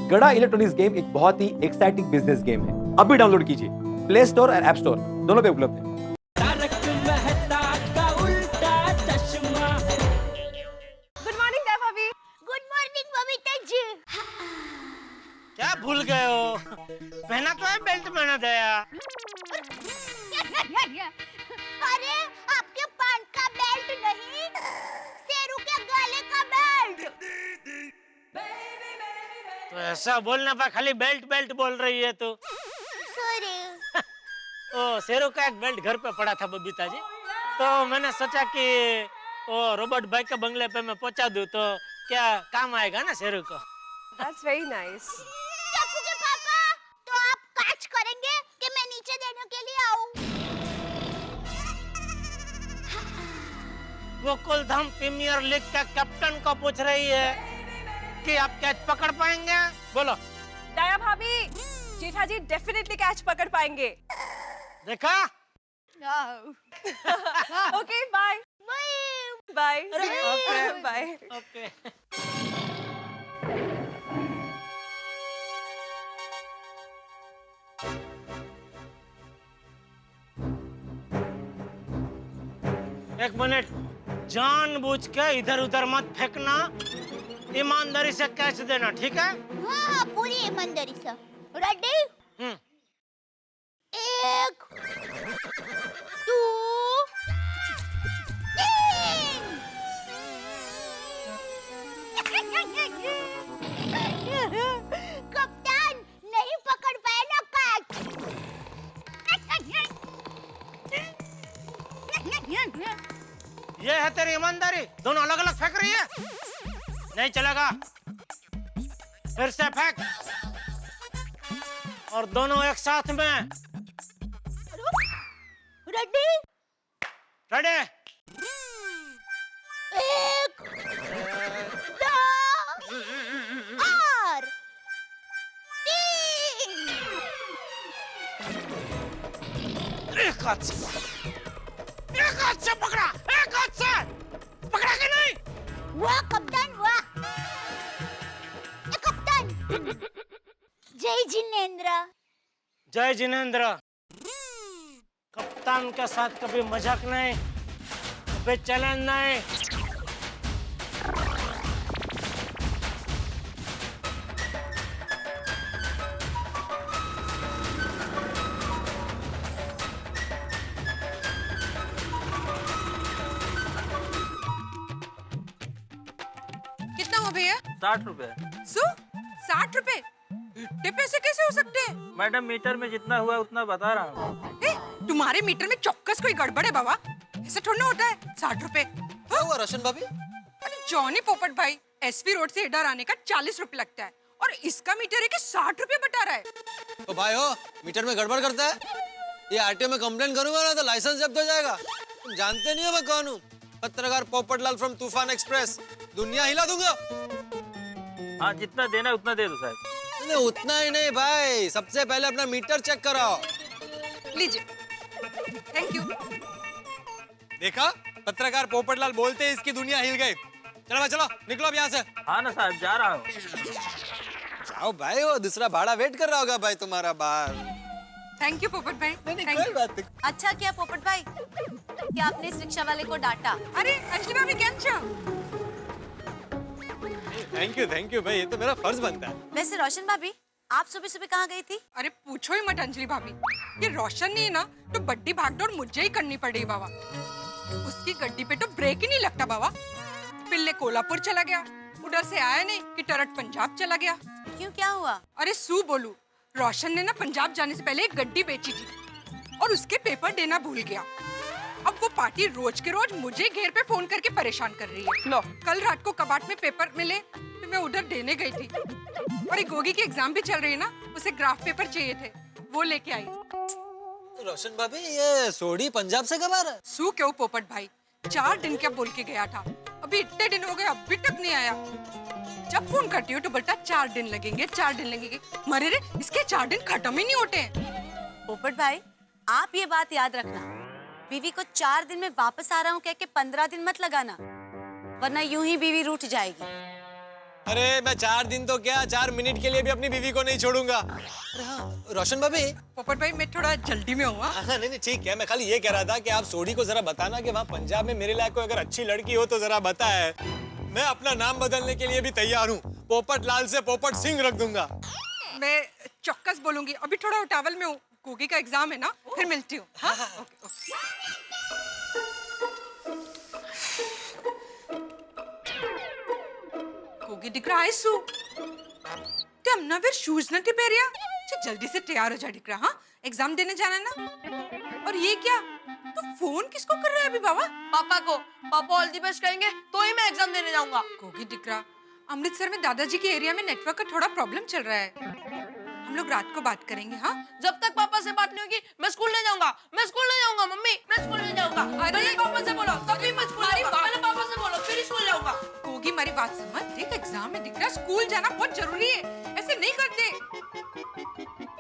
गड़ा electronics game एक बहुत ही एक्साइटिंग बिजनेस गेम है। अभी डाउनलोड कीजिए, प्ले स्टोर और ऐप स्टोर दोनों पे उपलब्ध है। गुड मॉर्निंग दया भाभी। Good morning Babita ji. क्या भूल गए हो? पहना तो है बेल्ट पहना दया। अरे आपके पान का बेल्ट नहीं, शेरू के गले का बेल्ट। तो ऐसा बोलने पर खाली बेल्ट बेल्ट बोल रही है तू। सॉरी। ओ शेरू का एक बेल्ट घर पे पड़ा था बबीता जी, तो मैंने सोचा कि वो रॉबर्ट भाई के बंगले पे मैं पहुंचा दूं तो क्या काम आएगा ना शेरू को। That's very nice. चक्कू के पापा, तो आप कैच करेंगे कि मैं नीचे देने के लिए आऊं? वो कुलधाम प्रीमियर लीग का कैप्टन को पूछ रही है कि आप कैच पकड़ पाएंगे? बोलो। दया भाभी, जेठा जी डेफिनेटली कैच पकड़ पाएंगे। देखा? Okay bye bye okay bye. Okay. एक मिनट, जानबूझ के इधर उधर मत फेंकना, ईमानदारी से कैच देना, ठीक है? हाँ, पूरी ईमानदारी से। रेडी? 1 2 3। कप्तान नहीं पकड़ पाए ना ये है तेरी ईमानदारी? दोनों अलग अलग फेंक रही है? नहीं चलेगा, फिर से फेंक, और दोनों एक साथ में। रेडी? रेडी? 1 2 और 3। एक हाथ से पकड़ा, एक हाथ से पकड़ा कि नहीं? वाह कप्तान वाह। कप्तान जय जिनेंद्र। जय जिनेंद्र। कप्तान के साथ कभी मजाक नहीं, कभी चैलेंज नहीं। कितना हो भैया? 60 रुपए। सो 60 रुपए इतने पैसे कैसे हो सकते हैं? मैडम मीटर में जितना हुआ उतना बता रहा हूँ। तुम्हारे मीटर में चौक्कस कोई गड़बड़ है बाबा, ऐसे थोड़ा ना होता है। 60 रुपए। क्या हुआ रोशन भाभी? अरे जॉनी पोपट भाई, एसवी रोड से इधर आने का 40 रुपए लगता है और इसका मीटर है कि 60 रुपए बता रहा है। तो भाई हो, मीटर में गड़बड़ करता है, ये आरटीओ में कंप्लेन करूंगा ना तो लाइसेंस जब्त हो जाएगा। तुम जानते नहीं हो मैं कौन हूँ? पत्रकार पोपटलाल फ्रॉम तूफान एक्सप्रेस। दुनिया हिला दूंगा। हाँ जितना देना उतना दे दो साहब। नहीं उतना ही नहीं भाई, सबसे पहले अपना मीटर चेक कराओ। लीजिए, थैंक यू। देखा, पत्रकार पोपटलाल बोलते इसकी दुनिया हिल गई। चलो भाई चलो, निकलो अब यहाँ से। हाँ ना साहब, जा रहा हूँ। जाओ भाई, वो दूसरा भाड़ा वेट कर रहा होगा भाई तुम्हारा बाहर। थैंक यू पोपट भाई। कोई बात नहीं। अच्छा किया पोपट भाई कि आपने इस रिक्शा वाले को डांटा। अरे अंजलि भाभी केम छो? थैंक यू भाई, ये तो मेरा फर्ज बनता है। वैसे रोशन भाभी, आप सुबह सुबह कहाँ गई थी? अरे पूछो ही मत अंजलि भाभी, ये रोशन नहीं है ना तो बड्डी भागदौड़ मुझे ही करनी पड़ी बाबा। उसकी गड्डी पे तो ब्रेक ही नहीं लगता बाबा। पिल्ले कोल्हापुर चला गया, उधर से आया नहीं कि टरट पंजाब चला गया। क्यों, क्या हुआ? अरे सू बोलू, रोशन ने ना पंजाब जाने से पहले एक गड्डी बेची थी और उसके पेपर देना भूल गया। अब वो पार्टी रोज के रोज मुझे घेर पे फोन करके परेशान कर रही है। लो, कल रात को कबाट में पेपर मिले तो मैं उधर देने गई थी और एक गोगी की एग्जाम भी चल रही है ना, उसे ग्राफ पेपर चाहिए थे, वो लेके आई। रोशन भाभी, ये सोडी पंजाब से कब आ रहा है? सू क्यों पोपट भाई, 4 दिन क्या बोल के गया था, अभी इतने दिन हो गए अभी तक नहीं आया। जब फोन करती हो तो बोलता 4 दिन लगेंगे 4 दिन लगेंगे। मरे रे, इसके 4 दिन खत्म ही नहीं होते। पोपट भाई, आप ये बात याद रखना, बीवी को 4 दिन में वापस आ रहा हूँ कह के 15 दिन मत लगाना, वरना यूं ही बीवी रूठ जाएगी। अरे मैं 4 दिन तो क्या 4 मिनट के लिए भी अपनी बीवी को नहीं छोड़ूंगा। अरे हाँ रोशन भाभी। पोपट भाई मैं थोड़ा जल्दी में हूँ। हाँ? हाँ नहीं नहीं ठीक है, मैं खाली ये कह रहा था कि आप सोडी को जरा बताना कि वहाँ पंजाब में मेरे लायक कोई अगर अच्छी लड़की हो तो जरा बताए। मैं अपना नाम बदलने के लिए भी तैयार हूँ, पोपट लाल से पोपट सिंह रख दूंगा। मैं चौक्कस बोलूंगी। अभी थोड़ा उतावल में हूँ, गोगी का एग्जाम है ना, फिर मिलती हूँ। हाँ? Okay, okay. गोगी दिख रहा है सू। ते हमना फिर शूज न टिपेरिया। जल्दी से तैयार हो जा दिख रहा। हाँ एग्जाम देने जाना है ना। और ये क्या, तो फोन किसको कर रहा है अभी बाबा? पापा को। पापा ऑल द बेस्ट कहेंगे तो ही मैं एग्जाम देने जाऊंगा। गोगी दिख रहा, अमृतसर में दादाजी के एरिया में नेटवर्क का थोड़ा प्रॉब्लम चल रहा है। हम लोग रात को बात करेंगे। हाँ जब तक पापा से बात नहीं होगी मैं स्कूल नहीं जाऊंगा। मैं स्कूल नहीं जाऊंगा मम्मी, मैं स्कूल नहीं जाऊंगा। पहले पापा से बोलो तभी मैं स्कूल जाऊंगा। पहले पापा से बोलो फिर स्कूल जाऊंगा। गोगी मेरी बात समझ, देख एग्जाम में दिख रहा, स्कूल जाना बहुत जरूरी है, ऐसे नहीं करते।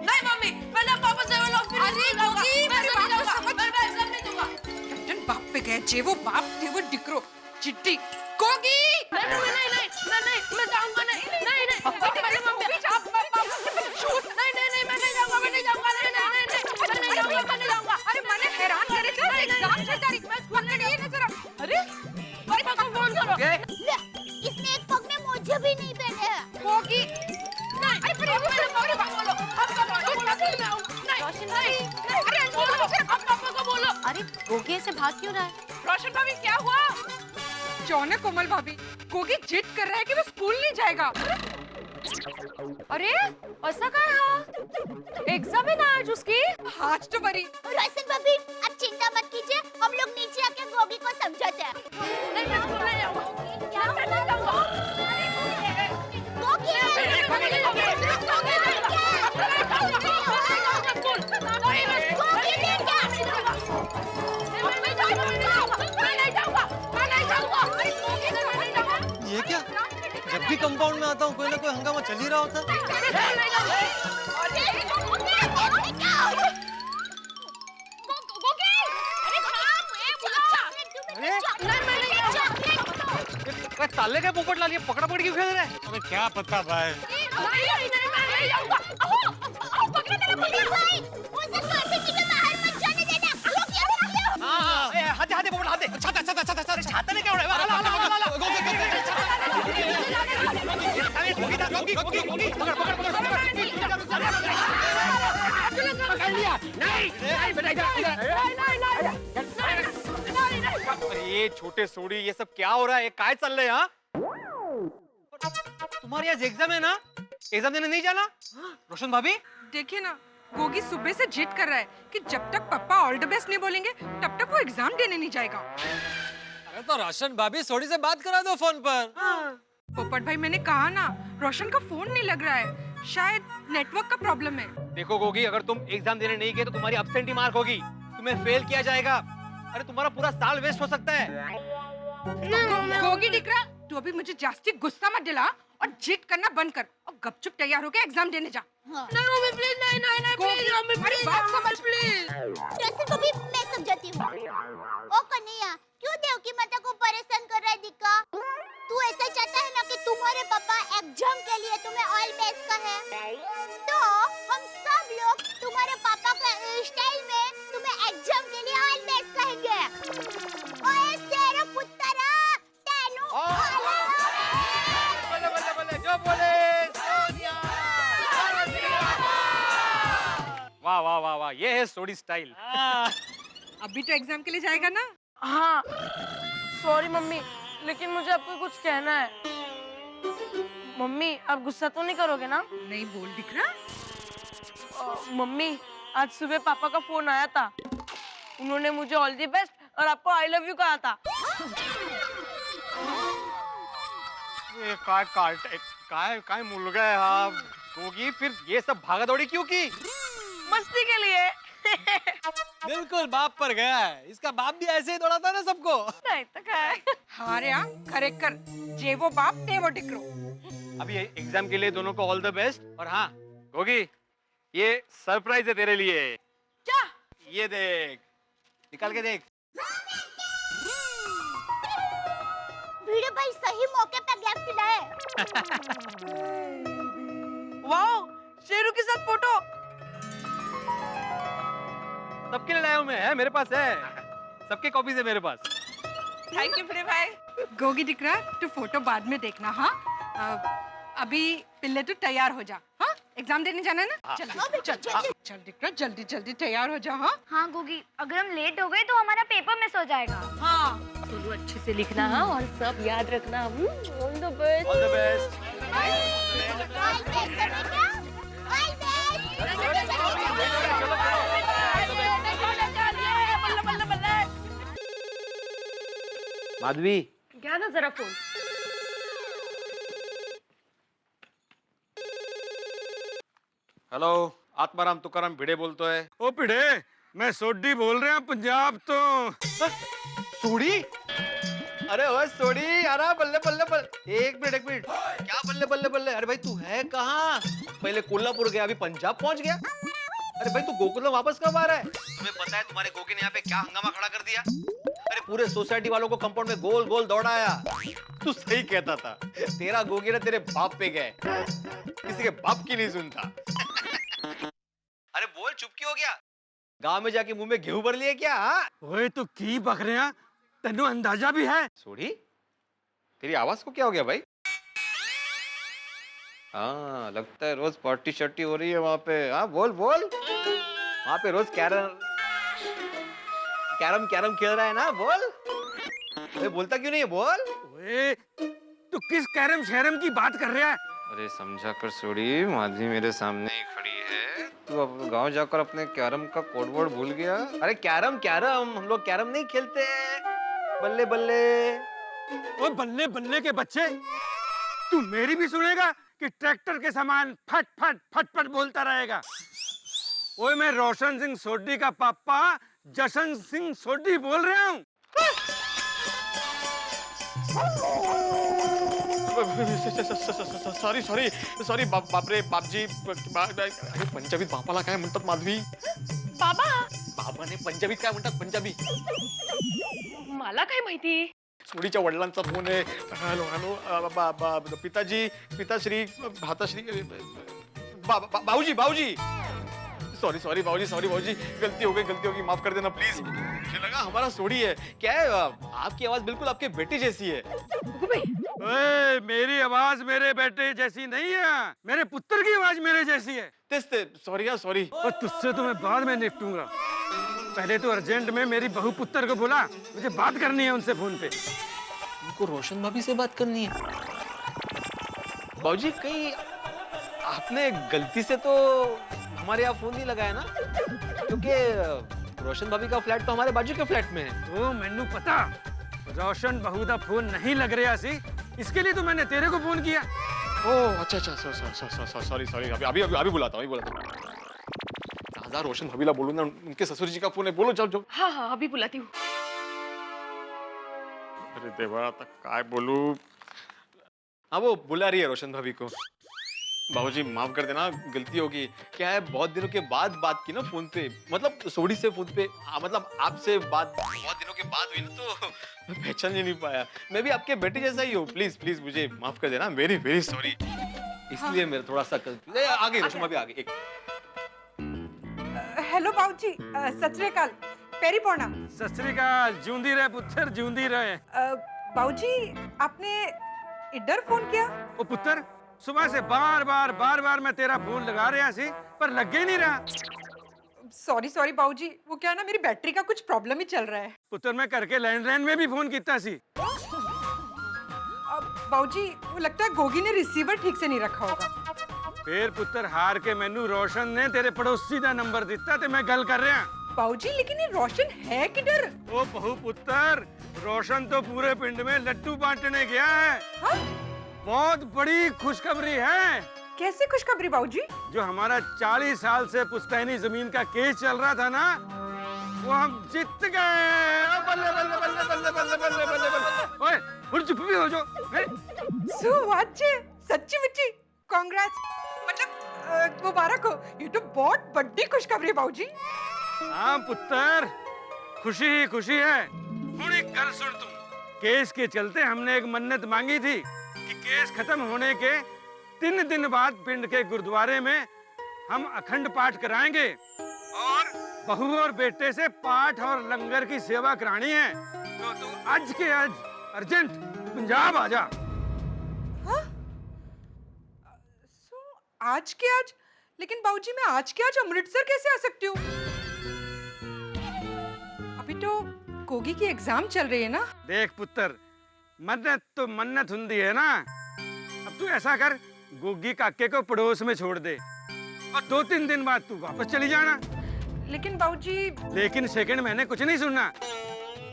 नहीं मम्मी, पहले पापा से बोलो फिर स्कूल जाऊंगा। मैं नहीं जाऊंगा, मैं एग्जाम नहीं दूंगा। कैप्टन बाप पे गए, जे वो बाप थे वो डिक्रो चिट्टी। गोगी नहीं मैं जाऊंगा नहीं। पहले मम्मी मैं नहीं जाऊंगा, मैं नहीं जाऊंगा। अरे मैंने हैरान करे थे, एग्जाम से तारीख में पकड़ ये नजर आ। अरे भाई पापा फोन करो। ले, इसने एक पग में मोजे भी नहीं पहने हैं। गोगी नहीं पहले पापा बोलो। अब पापा को बोलो। अरे गोगी ऐसे भाग क्यों रहा है? रोशन भाभी क्या हुआ? जौन कोमल भाभी, गोगी जिद कर रहा है कि वो स्कूल नहीं जाएगा। अरे ऐसा क्या है? एग्जाम है ना आज उसकी। आज तो बरी। रोशन भाभी आप चिंता मत कीजिए, हम लोग नीचे आके गोगी को समझाते हैं। नहीं मैं स्कूल नहीं जाऊंगा। क्या करना चाहूँगा? गोगी ये क्या, जब भी कंपाउंड में आता हूँ कोई ना कोई हंगामा चल ही रहा होता है। चालले काय पोपट लाल, ये पकड़ा पकड़ी क्यों खेल रहे हैं? अरे क्या पता भाई। हाथे पोपट हाथे, छाता छाता छाता छाता छाता नहीं क्या हो रहा है? आला आला आला गोगी गोगी गोगी पकड़ पकड़ पकड़ पकड़ लिया। नहीं बेटा इधर। ये छोटे सोडी, ये सब क्या हो रहा है? काय चल रहे हैं? हाँ तुम्हारे आज एग्जाम है ना, एग्जाम देने नहीं जाना? रोशन भाभी देखिए ना, गोगी सुबह से जिद कर रहा है कि जब तक पापा ऑल द बेस्ट नहीं बोलेंगे तब तक वो एग्जाम देने नहीं जाएगा। अरे तो रोशन भाभी सोडी से बात करा दो फोन पर। पोपट भाई मैंने कहा ना, रोशन का फोन नहीं लग रहा है, शायद नेटवर्क का प्रॉब्लम है। देखो गोगी, अगर तुम एग्जाम देने नहीं गए तो तुम्हारी एब्सेंटी मार्क होगी, तुम्हें फेल किया जाएगा। अरे तुम्हारा पूरा साल वेस्ट हो सकता है। गोगी दिख रहा, तू अभी मुझे जास्ती गुस्सा मत दिला और जिद करना बंद कर और गपचुप तैयार होकर एग्जाम देने जा। नहीं मम्मी प्लीज, नहीं प्लीज मम्मी प्लीज, बात समझ प्लीज। रोशन भाभी मैं समझाती हूँ। ओ कन्हैया, क्यों देवकी माता को परेशान कर रहा है दिक्का? तू ऐसा चाहता है ना कि तुम्हारे पापा एग्जाम के लिए तुम्हें ऑल बेस्ट कहे, तो हम सब लोग तुम्हारे पापा के स्टाइल में तुम्हें एग्जाम के लिए ऑल बेस्ट कहेंगे। ओए तेरा पुत्रा तेनु बल्ले बल्ले बल्ले जो बोले सोनिया। वाह वाह वाह वाह, ये है सोडी स्टाइल। अभी तो एग्जाम के लिए जाएगा ना? हाँ सॉरी मम्मी, लेकिन मुझे आपको कुछ कहना है। मम्मी आप गुस्सा तो नहीं करोगे ना? नहीं बोल दिख रहा। मम्मी आज सुबह पापा का फोन आया था, उन्होंने मुझे ऑल दी बेस्ट और आपको आई लव यू कहा था। ये काय मुलगा है हा गोगी, फिर ये सब भागा दौड़ी क्यों की? मस्ती के लिए। बिल्कुल बाप पर गया है, इसका बाप भी ऐसे ही दौड़ाता ना सबको। नहीं तो क्या है? हाँ रे हाँ, करेक्ट कर, जे वो बाप ते वो डिक्रो। अभी एग्जाम के लिए दोनों को ऑल द बेस्ट। और हाँ गोगी, ये सरप्राइज है तेरे लिए। क्या? ये देख, निकाल के देख। वीडियो भाई सही मौके पे गेम खिलाए। वाओ, शेरू के साथ फोटो। सबके लिए लाया हूं मैं, है मेरे पास है, सबके कॉपीज है मेरे पास। थैंक यू प्रिय भाई। गोगी दिकरा तू फोटो बाद में देखना हाँ। अभी पिल्ले तू तैयार हो जा हाँ, एग्जाम देने जाना है ना। चल चल चल चल दिकरा जल्दी जल्दी तैयार हो जा हाँ। हाँ गोगी, अगर हम लेट हो गए तो हमारा पेपर मिस हो जाएगा। हाँ, सोनू अच्छे से लिखना हाँ, और सब याद रखना। All the best. All the best. All best बेटा, ऑल बेस्ट। माधवी, क्या ना जरा फोन। हेलो, आत्माराम तुकाराम भिड़े बोलतो है। ओ भिड़े, मैं सोडी बोल रहा पंजाब तो। सोडी? अरे ओ सोडी, अरे बल्ले बल्ले बल्ले, एक मिनट, क्या बल्ले बल्ले बल्ले? अरे भाई तू है कहाँ? पहले कोल्हापुर गया, अभी पंजाब पहुंच गया। अरे भाई तू गोकुलम वापस कब आ रहा है? तुम्हें पता है तुम्हारे गोगी ने यहाँ पे क्या हंगामा खड़ा कर दिया? अरे पूरे सोसाइटी वालों को कंपाउंड में गोल गोल दौड़ाया। तू सही कहता था, तेरा गोगी ना तेरे बाप पे गए, किसी के बाप की नहीं सुनता। अरे बोल, चुप क्यों हो गया? गांव में जाके मुंह में गेहूं भर लिए क्या? ओए तो की बक रहा, तेनू अंदाजा भी है? सोडी, तेरी आवाज को क्या हो गया भाई? हाँ, लगता है रोज पार्टी शर्टी हो रही है वहां पे। हाँ बोल बोल, वहां पे रोज कैरम खेल रहा है ना, बोल। अरे बोलता क्यों नहीं है, बोल। ओए, तू किस कैरम शहरम की बात कर रहा है? अरे समझा कर सोडी, माधवी मेरे सामने ही खड़ी है, तू अब गांव जाकर अपने कैरम का कोड वर्ड भूल गया? अरे कैरम हम लोग कैरम नहीं खेलते, बल्ले बल्ले। ओ बल्ले बल्ले के बच्चे, तू मेरी भी सुनेगा कि ट्रैक्टर के समान फट फट फट फट बोलता रहेगा? ओए मैं रोशन सिंह सोडी का पापा जशन सिंह सोडी बोल रहा हूँ। सॉरी बापरे बापजी, अरे पंजाबीत बापाला काय म्हणतात माधवी? बाबा, बाबाने पंजाबीत काय म्हणतात पंजाबी? मला काय माहिती? सोडीच्या वडिलांचा फोन आहे. हॅलो हॅलो, पिताश्री भाताश्री, बाबूजी सॉरी बाबूजी, गलती हो गई, माफ कर देना प्लीज। मुझे लगा हमारा सोडी है। क्या है, आपकी आवाज बिल्कुल आपके बेटे जैसी है। ओए, मेरी आवाज मेरे बेटे जैसी नहीं है, मेरे पुत्र की आवाज मेरे जैसी है। सॉरी। और तुझसे तो मैं बाद में निपटूंगा, पहले तो अर्जेंट में मेरी बहू पुत्र को बुला, मुझे बात करनी है उनसे फोन पे। उनको रोशन भाभी से बात करनी है? बाबूजी, कहीं आपने गलती से तो हमारे यहाँ फोन नहीं लगाया ना? क्योंकि रोशन भाभी का फ्लैट तो हमारे बाजू के फ्लैट में है। ओ मैनू पता, रोशन बहू दा फोन नहीं लग रहा सी, इसके लिए तो मैंने तेरे को फोन किया। ओह अच्छा सॉरी, अभी बुलाता हूँ। दादा रोशन भाभीला बोलूँ ना, उनके ससुर जी का फोन है, बोलो जाओ। हाँ, अभी बुलाती हूँ। अरे देवा, आता काय बोलू? हाँ, वो बुला रही है रोशन भाभी को। बाबूजी माफ कर देना, गलती होगी। क्या है, बहुत दिनों के बाद बात की ना फोन पे, मतलब सोडी से फोन पे, मतलब आपसे बात बहुत दिनों के बाद हुई ना, तो मैं पहचान ही नहीं पाया। मैं भी आपके बेटे जैसा ही हूँ, प्लीज मुझे माफ कर देना, वेरी सॉरी। इसलिए मेरा थोड़ा सा आ गई रोशन भाभी, आ गई। हेलो बाबूजी, सत श्री अकाल, पेरी पौना। सत श्री अकाल, जूंदी रहे पुत्र, जूंदी रहे। बाबूजी, आपने इधर फोन किया? ओ पुत्र, सुबह से बार बार मैं तेरा फोन लगा रहा सी, पर लग ही नहीं रहा। सॉरी बाबूजी, वो क्या है ना, मेरी बैटरी का कुछ प्रॉब्लम ही चल रहा है। पुत्र, मैं करके लैंडलाइन में भी फोन किया सी। बाबूजी, वो लगता है गोगी ने रिसीवर ठीक से नहीं रखा होगा। फिर पुत्र, हार के मैनू रोशन ने तेरे पड़ोसी का नंबर दिता ते मैं गल कर रहा। बाबूजी, लेकिन ये रोशन है किधर? ओ बहु पुत्र, रोशन तो पूरे पिंड में लड्डू बांटने गया है। हाँ? बहुत बड़ी खुशखबरी है। कैसे खुशखबरी बाबूजी? जो हमारा 40 साल से पुश्तैनी जमीन का केस चल रहा था ना, वो हम जीत गए। ओए, थोड़ी चुप भी हो जाओ। सच्ची मुच्ची कांग्रेट्स, मतलब मुबारक हो, ये तो बहुत बड़ी खुशखबरी है बाबूजी। हाँ पुत्र, खुशी ही खुशी है। थोड़ी कर सुन तू, केस के चलते हमने एक मन्नत मांगी थी कि केस खत्म होने के 3 दिन बाद पिंड के गुरुद्वारे में हम अखंड पाठ कराएंगे और बहू और बेटे से पाठ और लंगर की सेवा करानी है। तो तू आज के आज अर्जेंट पंजाब आ जा। आज के आज? लेकिन बाबूजी मैं आज के आज अमृतसर कैसे आ सकती हूँ? अभी तो गोगी की एग्जाम चल रही है ना। देख पुत्र, मन्नत तो मन्नत हुंदी है ना। अब तू ऐसा कर, गोगी काके को पड़ोस में छोड़ दे और 2-3 दिन बाद तू वापस चली जाना। लेकिन बाबूजी। लेकिन सेकंड मैंने कुछ नहीं सुनना।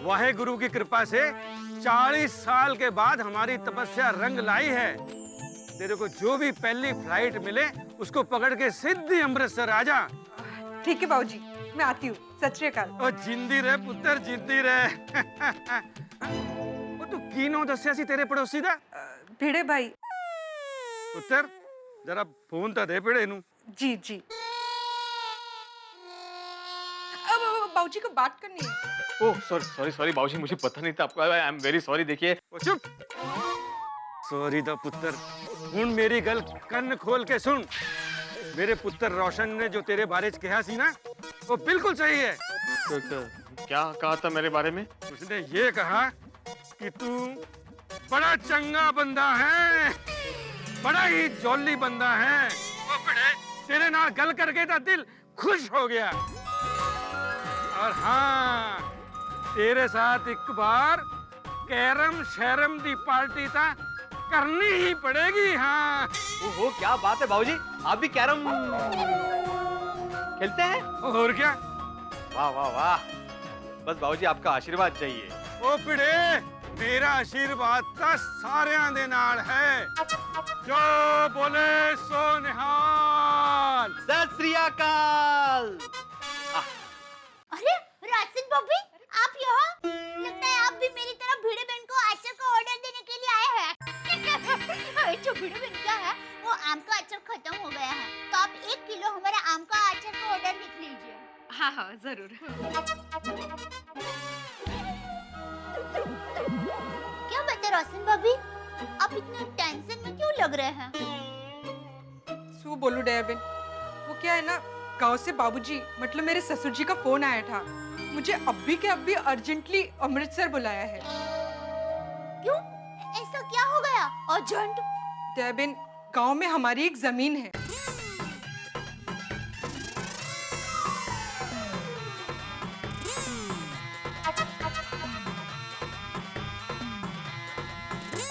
वाहे गुरु की कृपा से 40 साल के बाद हमारी तपस्या रंग लाई है। तेरे को जो भी पहली फ्लाइट मिले उसको पकड़ के सीधी अमृतसर आ जा। ठीक है बाबूजी, मैं आती हूँ। सत श्री अकाल। ओ जिंदी रहे पुत्र, जिंदी रहे। ओ तू कीनो दस्या सी तेरे पड़ोसी दा? भिड़े भाई। पुत्र जरा फोन तो दे भिड़े नू। जी जी। अब बाबूजी को बात करनी है। ओह सॉरी बाबूजी, मुझे पता नहीं था आपको। I am very sorry. देखिए चुप। सॉरी दा पुत्र। हुण मेरी गल कन्न खोल के सुन। मेरे पुत्र रोशन ने जो तेरे बारे च कहा सी ना, वो बिल्कुल सही है। क्या कहा था मेरे बारे में? उसने ये कहा कि तू बड़ा चंगा बंदा है, बड़ा ही जॉली बंदा है। ओ बड़े तेरे नाल गल करके ता दिल खुश हो गया। और हाँ, तेरे साथ एक बार कैरम शैरम दी पार्टी ता करनी ही पड़ेगी। हाँ। ओहो क्या बात है बाबूजी, आप भी कैरम खेलते हैं? और क्या? वाह वाह वाह। बस बाबूजी आपका आशीर्वाद चाहिए। ओ पिड़े, मेरा आशीर्वाद ता सारियां दे नाल है। जो बोले सो निहाल। सत श्री अकाल। अरे राशन बॉबी, आप यहाँ? लगता है आप भी मेरी तरह भिड़े बहन को अचार का ऑर्डर देने के लिए आए हैं। जो भिड़े बहन का है वो आम का अचार खत्म हो गया है, तो आप 1 किलो हमारे आम का अचार का ऑर्डर लिख लीजिए। हाँ हाँ जरूर। क्या बात है रोशन भाभी, आप इतने टेंशन में क्यों लग रहे हैं? सो बोलू डेबिन, वो क्या है ना, गांव से बाबूजी मतलब मेरे ससुर जी का फोन आया था। मुझे अभी के अभी अर्जेंटली अमृतसर बुलाया है। क्यों? ऐसा क्या हो गया अर्जेंट? डेबिन, गांव में हमारी एक जमीन है।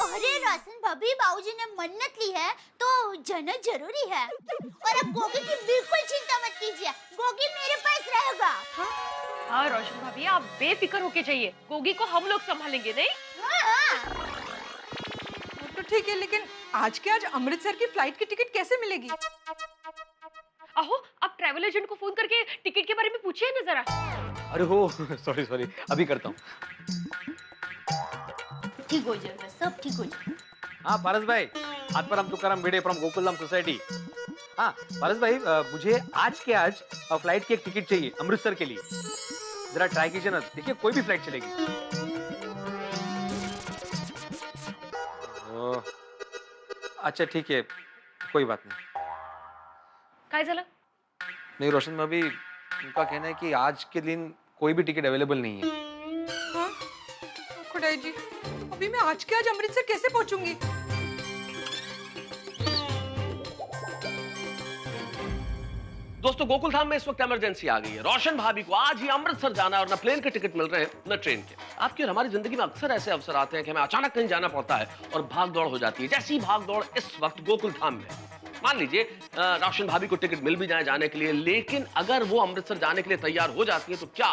अरे रोशन भाभी, बाबूजी ने मन्नत ली है तो जाना जरूरी है। और अब गोगी की बिल्कुल चिंता मत कीजिए, गोगी मेरे पास रहेगा। हाँ रोशन भाभी, आप बेफिक्र होके जाइए, गोगी को हम लोग संभालेंगे। नहीं? हाँ। वो तो ठीक है, लेकिन आज के आज अमृतसर की फ्लाइट की टिकट कैसे मिलेगी? आहो, आप ट्रैवल एजेंट को फोन करके टिकट के बारे में पूछिए ना जरा। अरे हो सॉरी अभी करता हूँ। ठीक हो जाएगा, सब ठीक हो जाएगा। हाँ पारस भाई, आज पर हम तुकाराम भिड़े फ्रॉम गोकुलधाम सोसाइटी। हाँ पारस भाई, मुझे आज के आज फ्लाइट की एक टिकट चाहिए अमृतसर के लिए। जरा ट्राई कीजिए ना, देखिए कोई भी फ्लाइट चलेगी। ओह, अच्छा ठीक है, कोई बात नहीं। काय झालं? नहीं रोशन भाभी, उनका कहना है कि आज के दिन कोई भी टिकट अवेलेबल नहीं है। हाँ? खुदाई जी, अभी मैं आज के आज अमृतसर कैसे पहुंचूंगी? दोस्तों, गोकुलधाम में इस वक्त इमरजेंसी आ गई है। रोशन भाभी को आज ही अमृतसर जाना है और न प्लेन के टिकट मिल रहे हैं न ट्रेन के। आपकी और हमारी जिंदगी में अक्सर ऐसे अवसर आते हैं कि हमें अचानक कहीं जाना पड़ता है और भाग दौड़ हो जाती है। जैसी भाग दौड़ इस वक्त गोकुलधाम में। मान लीजिए रोशन भाभी को टिकट मिल भी जाए जाने के लिए, लेकिन अगर वो अमृतसर जाने के लिए तैयार हो जाती है तो क्या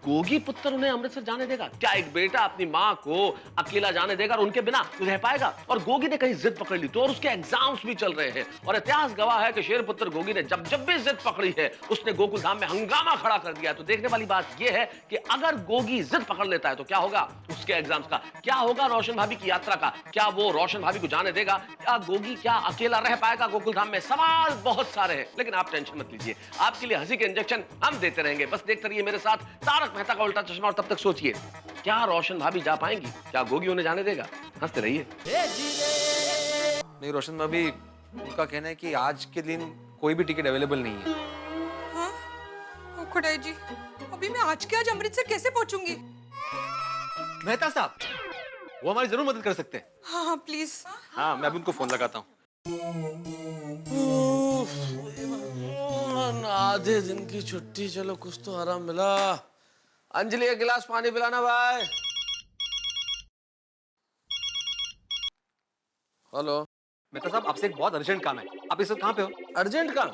गोगी पुत्र उन्हें अमृतसर जाने देगा? क्या एक बेटा अपनी माँ को अकेला जाने देगा और उनके बिना रह पाएगा? और गोगी ने कहीं जिद पकड़ ली तो, और उसके एग्जाम्स भी चल रहे हैं और इतिहास गवाह है कि शेर पुत्र गोगी ने जब जब भी जिद पकड़ी है उसने गोकुलधाम में हंगामा खड़ा कर दिया। तो देखने वाली बात यह है कि अगर गोगी जिद पकड़ लेता है तो क्या होगा उसके एग्जाम्स का, क्या होगा रोशन भाभी की यात्रा का, क्या वो रोशन भाभी को जाने देगा, क्या गोगी क्या अकेला रह पाएगा गोकुलधाम में? सवाल बहुत सारे हैं, लेकिन आप टेंशन मत लीजिए, आपके लिए हंसी के इंजेक्शन हम देते रहेंगे। बस देखते रहिए मेरे साथ तारक मेहता का उल्टा चश्मा और तब तक सोचिए। क्या रोशन भाभी जा पाएंगी? क्या गोगी उन्हें जाने देगा? हंसते रहिए। नहीं रोशन भाभी, उनका कहना है कि आज के दिन कोई भी टिकट अवेलेबल नहीं है। हाँ? ओ खुदाई जी, अभी मैं आज के आज अमृतसर कैसे पहुंचूंगी? मेहता साहब, वो हमारी जरूर मदद कर सकते हैं। हाँ हाँ प्लीज। हाँ, मैं अभी उनको फोन लगाता हूँ। आधे दिन की छुट्टी, चलो कुछ तो आराम मिला। अंजलि एक गिलास पानी पिलाना भाई। हेलो मेहता साहब, आपसे एक बहुत अर्जेंट काम है। आप इस वक्त कहाँ पे हो? अर्जेंट काम?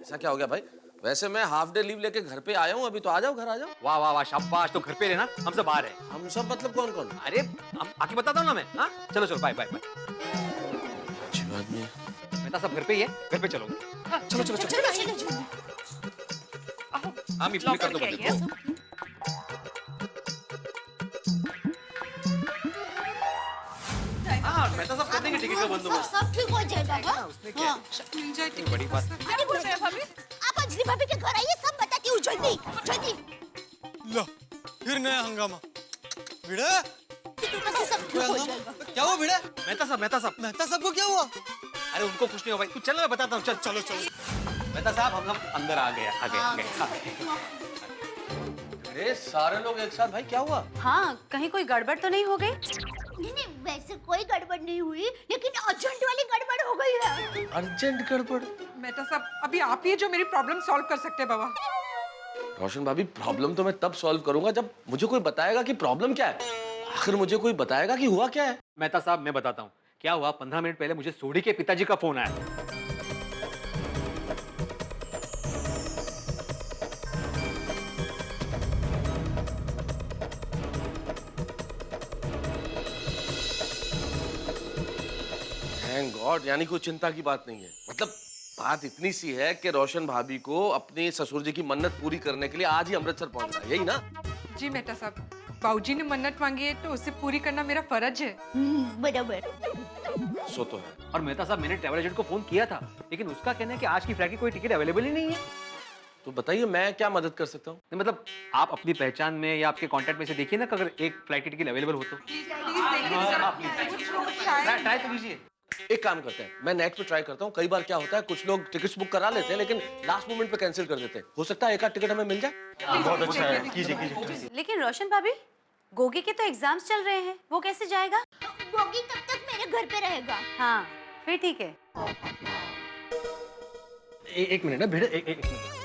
ऐसा क्या हो गया भाई? वैसे मैं हाफ डे लीव लेके घर पे आया हूँ अभी, तो आ जाओ, घर आ जाओ। वाह वाह वाह, शाबाश। तो घर पे रहना, हम सब बाहर हैं। हम सब मतलब कौन कौन? अरे हम आके बताता हूँ ना मैं। हाँ चलो चलो, बाय बाय बाय। अच्छी बात नहीं। मेहता साहब घर पे ही है, घर पे चलो। हाँ, चलो चलो चलो। हाँ, मैं कर दो मुझे। हाँ, मेहता साहब कर देंगे टिकट का बंदोबस्त। सब ठीक हो जाएगा। हाँ? हाँ। मिल जाए टिकट। बड़ी बात। अरे बोल रहे भाभी, आप अंजलि भाभी के घर आइए, सब बताती हूँ, जल्दी जल्दी। लो, फिर नया हंगामा। भिड़े, सब ठीक हो जाएगा। क्या हुआ भिड़े? मेहता साहब मेहता साहब को क्या हुआ? अरे उनको कुछ नहीं हुआ भाई, तू चल, मैं बताता हूँ। चल चलो चलो। मेहता साहब, हम अंदर आ गए। अरे सारे लोग एक साथ, भाई क्या हुआ? हाँ, कहीं कोई गड़बड़ तो नहीं हो गई? नहीं, वैसे कोई गड़बड़ नहीं हुई, लेकिन अर्जेंट वाली गड़बड़ हो गई है। अर्जेंट गड़बड़? मेहता साहब, अभी आप ही जो मेरी प्रॉब्लम सॉल्व कर सकते हैं बाबा। रोशन भाभी, प्रॉब्लम तो मैं तब सॉल्व करूंगा जब मुझे कोई बताएगा कि प्रॉब्लम क्या है। आखिर मुझे कोई बताएगा कि हुआ क्या है। मेहता साहब, मैं बताता हूँ क्या हुआ। 15 मिनट पहले मुझे सोडी के पिताजी का फोन आया। थैंक गॉड, यानी कोई चिंता की बात नहीं है। मतलब बात इतनी सी है कि रोशन भाभी को अपने ससुर जी की मन्नत पूरी करने के लिए आज ही अमृतसर पहुंचना है, यही ना? जी मेहता साहब, बाबूजी ने मन्नत मांगी है तो उसे पूरी करना मेरा फर्ज है। बराबर। सो तो है। और मेहता साहब, मैंने ट्रैवल एजेंट को फोन किया था, लेकिन उसका कहना है कि आज की फ्लाइट की कोई टिकट अवेलेबल ही नहीं है। तो बताइए मैं क्या मदद कर सकता हूँ? नहीं, मतलब आप अपनी पहचान में या आपके कांटेक्ट में से देखिए ना, अगर एक फ्लाइट की टिकट अवेलेबल हो तो। ट्राई तो कीजिए। एक काम करते हैं, मैं नेट पे ट्राई करता हूँ। कई बार क्या होता है, कुछ लोग टिकट्स बुक करा लेते हैं लेकिन लास्ट मोमेंट पे कैंसिल कर देते हैं। हो सकता है एक आध टिकट हमें मिल जाए। बहुत अच्छा है, कीजिए। लेकिन रोशन भाभी, गोगी के तो एग्जाम्स चल रहे हैं, वो कैसे जाएगा? गोगी तब तक मेरे घर पे रहेगा। हाँ, फिर ठीक है। एक मिनट ना भिड़े, एक मिनट।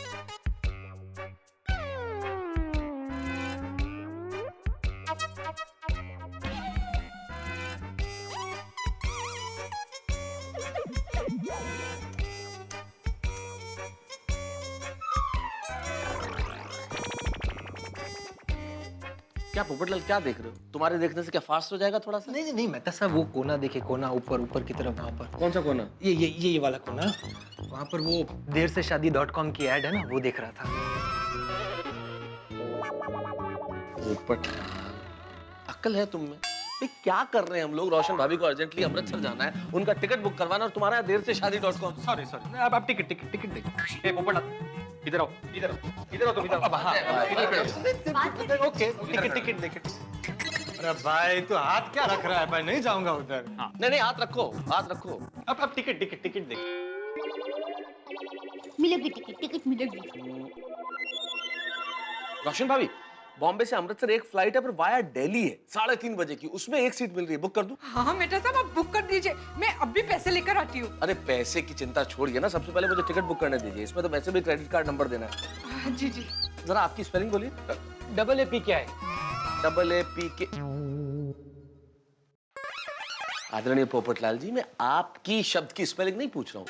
क्या पोपटलाल, क्या देख रहे हो? तुम्हारे देखने से क्या फास्ट हो जाएगा थोड़ा सा? नहीं नहीं, मेहता साहब वो कोना देखे, कोना ऊपर की तरफ, वहाँ पर। कौन सा कोना? ये वाला कोना। वहाँ पर वो देर से शादी.com की ऐड है ना, वो देख रहा था। पोपटलाल, अक्ल है तुम में? क्या कर रहे हैं हम लोग? रोशन भाभी को अर्जेंटली अमृतसर जाना है, उनका टिकट बुक करवाना, और तुम्हारा देर से शादी.com। सॉरी अब आप टिकट देखिए। पोपटलाल, इधर आओ तुम, इधर। ओके, टिकट देखिए। अरे भाई, तू हाथ क्या रख रहा है भाई? नहीं जाऊंगा उधर। हाँ। नहीं, हाथ रखो। अब टिकट देख। मिलेगी टिकट मिलेगी। रोशन भाभी, बॉम्बे से अमृतसर एक फ्लाइट है पर वाया दिल्ली है, 3:30 बजे की। उसमें एक सीट मिल रही है, बुक कर दूं? हाँ मेहता साहब, आप बुक कर दीजिए, मैं अभी पैसे लेकर आती हूँ। अरे पैसे की चिंता छोड़िए ना, सबसे पहले मुझे टिकट बुक करने दीजिए। इसमें तो वैसे भी क्रेडिट कार्ड नंबर देना है। जी। जरा आपकी स्पेलिंग बोलिए। AAP क्या है? AAPK। आदरणीय पोपटलाल जी, मैं आपकी शब्द की स्पेलिंग नहीं पूछ रहा हूँ,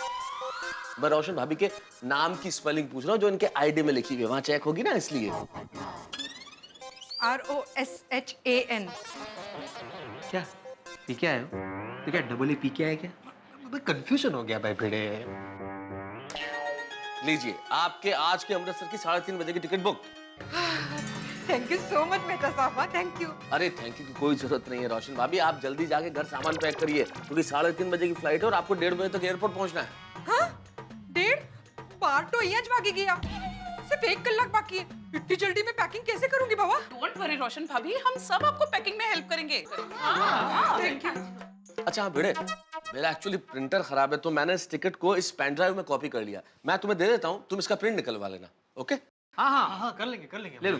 मैं रोशन भाभी के नाम की स्पेलिंग पूछ रहा हूँ, जो इनके आईडी में लिखी हुई है। वहां चेक होगी ना, इसलिए। ROSHAN। क्या ये क्या है? तो क्या AAP क्या है? क्या कंफ्यूजन हो गया भाई भिड़े। लीजिए आपके आज के अमृतसर की 3:30 बजे की ticket book. Thank you so much Mehta साहब, थैंक यू। अरे थैंक यू की कोई जरूरत नहीं है रोशन भाभी, आप जल्दी जाके घर सामान पैक करिए, क्योंकि 3:30 बजे की फ्लाइट है और आपको 1:30 बजे तक एयरपोर्ट पहुंचना है। हाँ? 1:30? बार तो यहाँ भागी गया। सिर्फ 1 कलाक बाकी है। इतनी जल्दी मैं पैकिंग कैसे करूंगी बाबा? डोंट वरी रोशन भाभी, हम सब आपको पैकिंग में हेल्प करेंगे। Thank you. अच्छा हाँ भिड़े, मेरा एक्चुअली प्रिंटर खराब है तो मैंने इस टिकट को इस पेन ड्राइव में कॉपी कर लिया। मैं तुम्हें दे देता हूँ, तुम इसका प्रिंट निकलवा लेना। ओके? हाँ हाँ हाँ, कर लेंगे ले लो।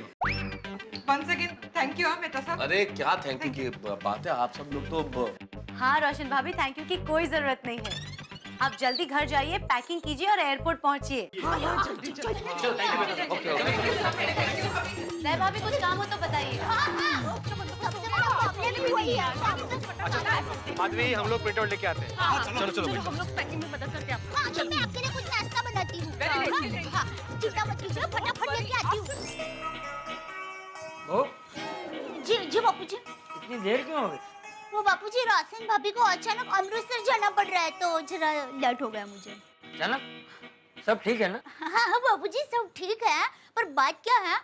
Once again thank you Mehta साहब। अरे क्या थैंक यू की बात है, आप सब लोग तो हाँ रोशन भाभी, थैंक यू की कोई जरूरत नहीं है। आप जल्दी घर जाइए, पैकिंग कीजिए और एयरपोर्ट पहुंचिए। मैं भाभी कुछ काम हो तो बताइए। माधवी, हम लोग प्रिंट आउट लेके आते हैं। चलो चलो हम लोग पैकिंग में मदद करते हैं आपको। हाँ, तो मैं आपके लिए कुछ नाश्ता बनाती हूँ। हाँ, चिंता मत कीजिए, फटाफट लेके आती हूँ। जी जी बापूजी। इतनी देर क्यों हो गई? वो बापूजी, रोशन भाभी को अचानक अमृतसर जाना पड़ रहा है तो जरा लेट हो गया मुझे। चलो, सब ठीक है ना? हाँ हाँ बापूजी, सब ठीक है, पर बात क्या है?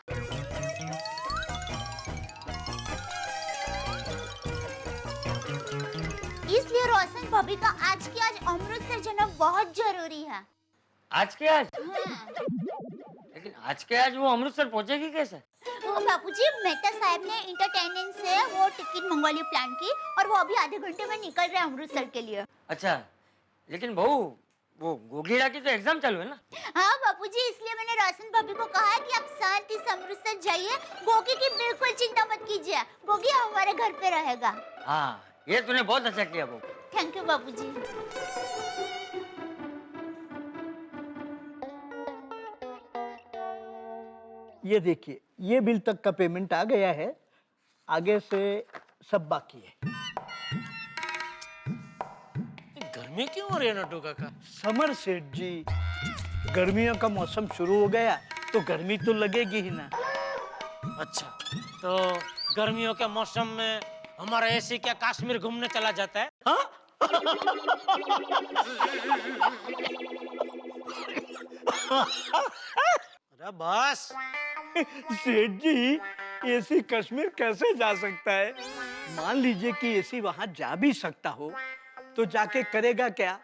इसलिए रोशन भाभी का आज की आज अमृतसर जाना बहुत जरूरी है। आज के आज? लेकिन आज के आज वो अमृतसर पहुंचेगी कैसे? वो बापूजी, मेहता साहब ने इंटरटेनमेंट से वो टिकट मंगवा ली प्लान की और वो अभी आधे घंटे में निकल रहे हैं अमृतसर के लिए। अच्छा, लेकिन बहू वो गोगीरा की तो एग्जाम चालू है ना? हाँ बापूजी, इसलिए मैंने रोशन भाभी को कहा है कि आप शांति से अमृतसर जाइए, गोगी की बिल्कुल चिंता मत कीजिए, गोगी हमारे घर पे रहेगा। हाँ, ये तूने बहुत अच्छा किया बहू। थैंक यू बापूजी। ये देखिए, ये बिल तक का पेमेंट आ गया है, आगे से सब बाकी है। गर्मी क्यों हो रही है नटू काका? समर सेठ जी, गर्मियों का मौसम शुरू हो गया तो गर्मी तो लगेगी ही ना। अच्छा, तो गर्मियों के मौसम में हमारा एसी क्या कश्मीर घूमने चला जाता है? हाँ? अरे बस सेठ जी, एसी कश्मीर कैसे जा सकता है? मान लीजिए कि एसी वहां जा भी सकता हो तो जाके करेगा क्या?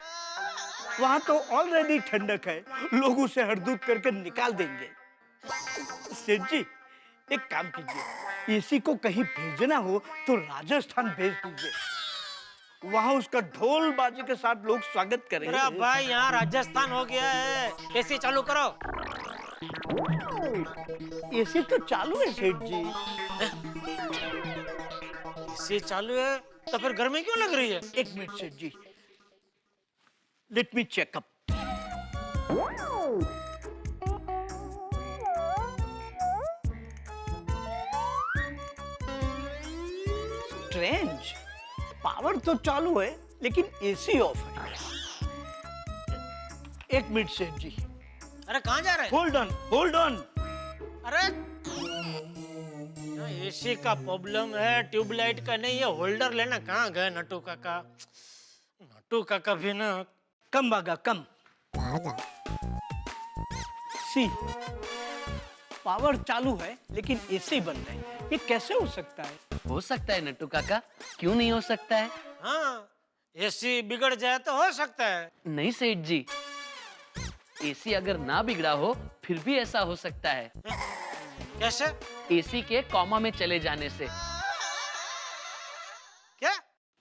वहां तो ऑलरेडी ठंडक है, लोग उसे हरदूत करके निकाल देंगे। सेठ जी, एक काम कीजिए, एसी को कहीं भेजना हो तो राजस्थान भेज दीजिए, वहां उसका ढोल बाजे के साथ लोग स्वागत करेंगे। अरे भाई, यहाँ राजस्थान हो गया है, एसी चालू करो। एसी तो चालू है सेठ जी। एसी चालू है तो फिर गर्मी क्यों लग रही है? एक मिनट सेठ जी, let me checkup. Strange, power तो चालू है लेकिन एसी ऑफ है। एक मिनट सेठ जी। अरे कहाँ जा रहे हैं? Hold on, hold on. अरे एसी का प्रॉब्लम है, ट्यूबलाइट का नहीं। ये होल्डर लेना कहाँ गए नटू काका? नटू काका भी ना। कम बागा कम। सी, पावर चालू है लेकिन एसी बंद है, ये कैसे हो सकता है? हो सकता है नट्टू काका, क्यों नहीं हो सकता है? हाँ, एसी बिगड़ जाए तो हो सकता है। नहीं सेठ जी, एसी अगर ना बिगड़ा हो फिर भी ऐसा हो सकता है। कैसे? एसी के कॉमा में चले जाने से। क्या?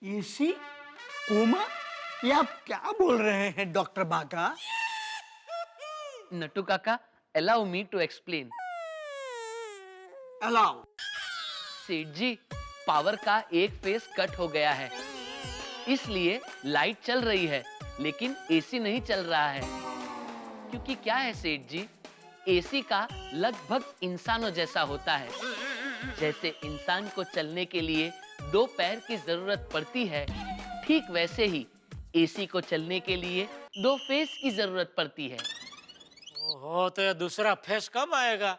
AC coma? ये आप क्या बोल रहे हैं डॉक्टर बागा? नट्टू काका, allow me to explain. Allow. सेठ जी, पावर का एक फेस कट हो गया है, इसलिए लाइट चल रही है लेकिन एसी नहीं चल रहा है। क्योंकि क्या है सेठ जी, एसी का लगभग इंसानों जैसा होता है। जैसे इंसान को चलने के लिए 2 पैर की जरूरत पड़ती है, ठीक वैसे ही एसी को चलने के लिए 2 फेस की जरूरत पड़ती है। ओहो, तो ये दूसरा फेस कब आएगा?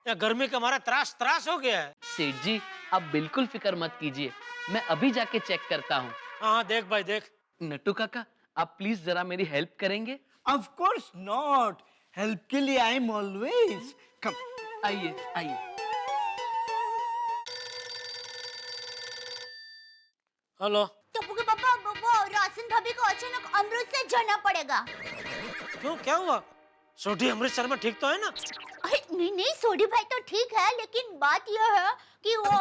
या गर्मी का हमारा त्रास हो गया है। सेठ जी, आप बिल्कुल फिक्र मत कीजिए, मैं अभी जाके चेक करता हूँ। हाँ, देख भाई देख। नट्टू काका, आप प्लीज जरा मेरी हेल्प करेंगे? ऑफ कोर्स नॉट, हेल्प के लिए आई एम ऑलवेज। कम, आइए आइए। हेलो। टप्पू के पापा, वो रोशन भाभी को अचानक अमृतसर जाना पड़ेगा। क्यों, क्या हुआ? सोडी अमृतसर में ठीक तो है ना? अरे नहीं नहीं सोडी भाई तो ठीक है, लेकिन बात यह है कि वो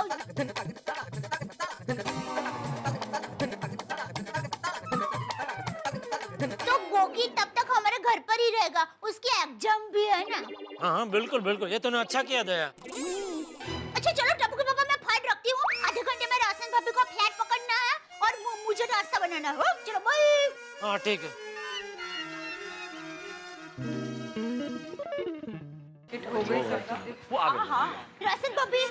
तो गोगी तब तक हमारे घर पर ही रहेगा, उसकी एग्जाम भी है ना। हाँ बिल्कुल बिल्कुल, ये तूने अच्छा किया दया। अच्छा चलो टप्पू के पापा मैं फ्लाइट रखती हूँ, आधे घंटे में राशन भाभी को फ्लैट पकड़ना है और मुझे नाश्ता बनाना है। चलो बाय। हाँ ठीक है। वो आ गए। राशन भाभी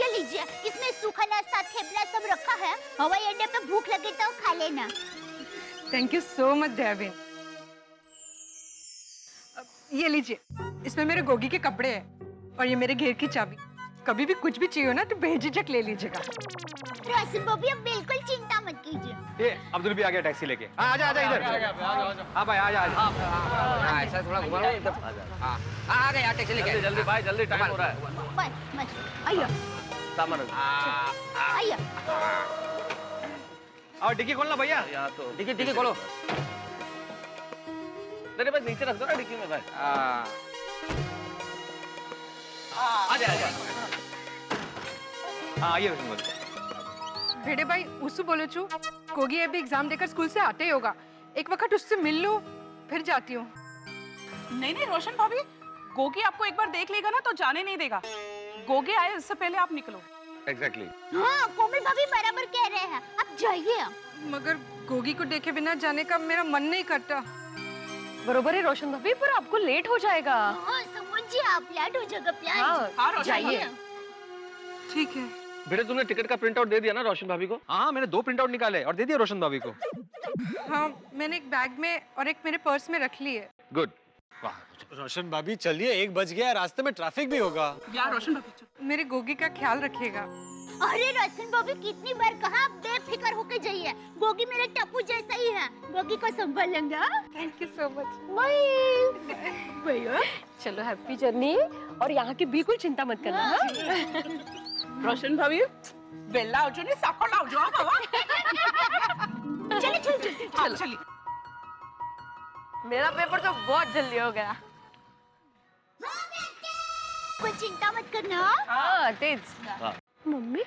ये लीजिए, इसमें सूखा नाश्ता थेपला सब रखा है, हवाई अड्डे पे भूख लगे तो खा लेना। Thank you so much Devin. ये लीजिए, इसमें मेरे गोगी के कपड़े हैं और ये मेरे घेर की चाबी। कभी भी कुछ भी चाहिए ना तो बेझिझक ले लीजिएगा। राशन भाभी अब बिल्कुल चिंता मत कीजिए। ये अब्दुल भी आ गया टैक्सी लेके। आजा आजा इधर। हाँ भाई आजा आजा। हाँ ऐसा थोड़ा घुमा लो एकदम। हाँ आ गए यार टैक्सी लेके। जल्दी जल्दी भाई जल्दी, टाइम हो रहा है। बस आइए सामान आइए। और डिक्की खोलना भैया। यहाँ तो डिक्की खोलो। नहीं भाई नीचे रख दो ना डिक्की में भाई। आ जाए। हाँ आइए रोशन भाई। भेड़े भाई उसु बोलो छू, गोगी अभी एग्जाम देकर स्कूल से आते ही होगा, एक वक्त उससे मिल लूं फिर जाती हूँ। नहीं नहीं रोशन भाभी, गोगी आपको एक बार देख लेगा ना तो जाने नहीं देगा। गोगी आए इससे पहले आप निकलो। एग्जैक्टली। हाँ कोमल भाभी बराबर कह रहे हैं, अब जाइए। मगर गोगी को देखे बिना जाने का मेरा मन नहीं करता। बरोबर है रोशन भाभी, पर आपको लेट हो जाएगा। हाँ समझिए आप, लेट हो जाएगा प्लान। हाँ जाइए। ठीक है। बेटे तुमने टिकट का प्रिंट आउट दे दिया ना रोशन भाभी को? हाँ मैंने 2 प्रिंट आउट निकाले और दे दिया रोशन भाभी को। हाँ मैंने एक बैग में और एक मेरे पर्स में रख ली है। गुड। रोशन भाभी चलिए, 1 बज गया, रास्ते में ट्रैफिक भी होगा। यार रोशन भाभी मेरे गोगी का ख्याल रखिएगा। अरे रोशन भाभी कितनी बार कहा, आप बेफिक्र होके जाइए, गोगी मेरे टप्पू जैसा ही है, गोगी को संभाल लेंगे। Thank you so much. भैया चलो हैप्पी जर्नी, और यहाँ की बिल्कुल चिंता मत करना। हाँ? रोशन भाभी बेला आवजो ने साकोला आवजो बाबा। चलिए चलिए हाँ चलिए। मेरा पेपर तो बहुत जल्दी हो गया। कोई चिंता मत करना। हाँ तेज। मम्मी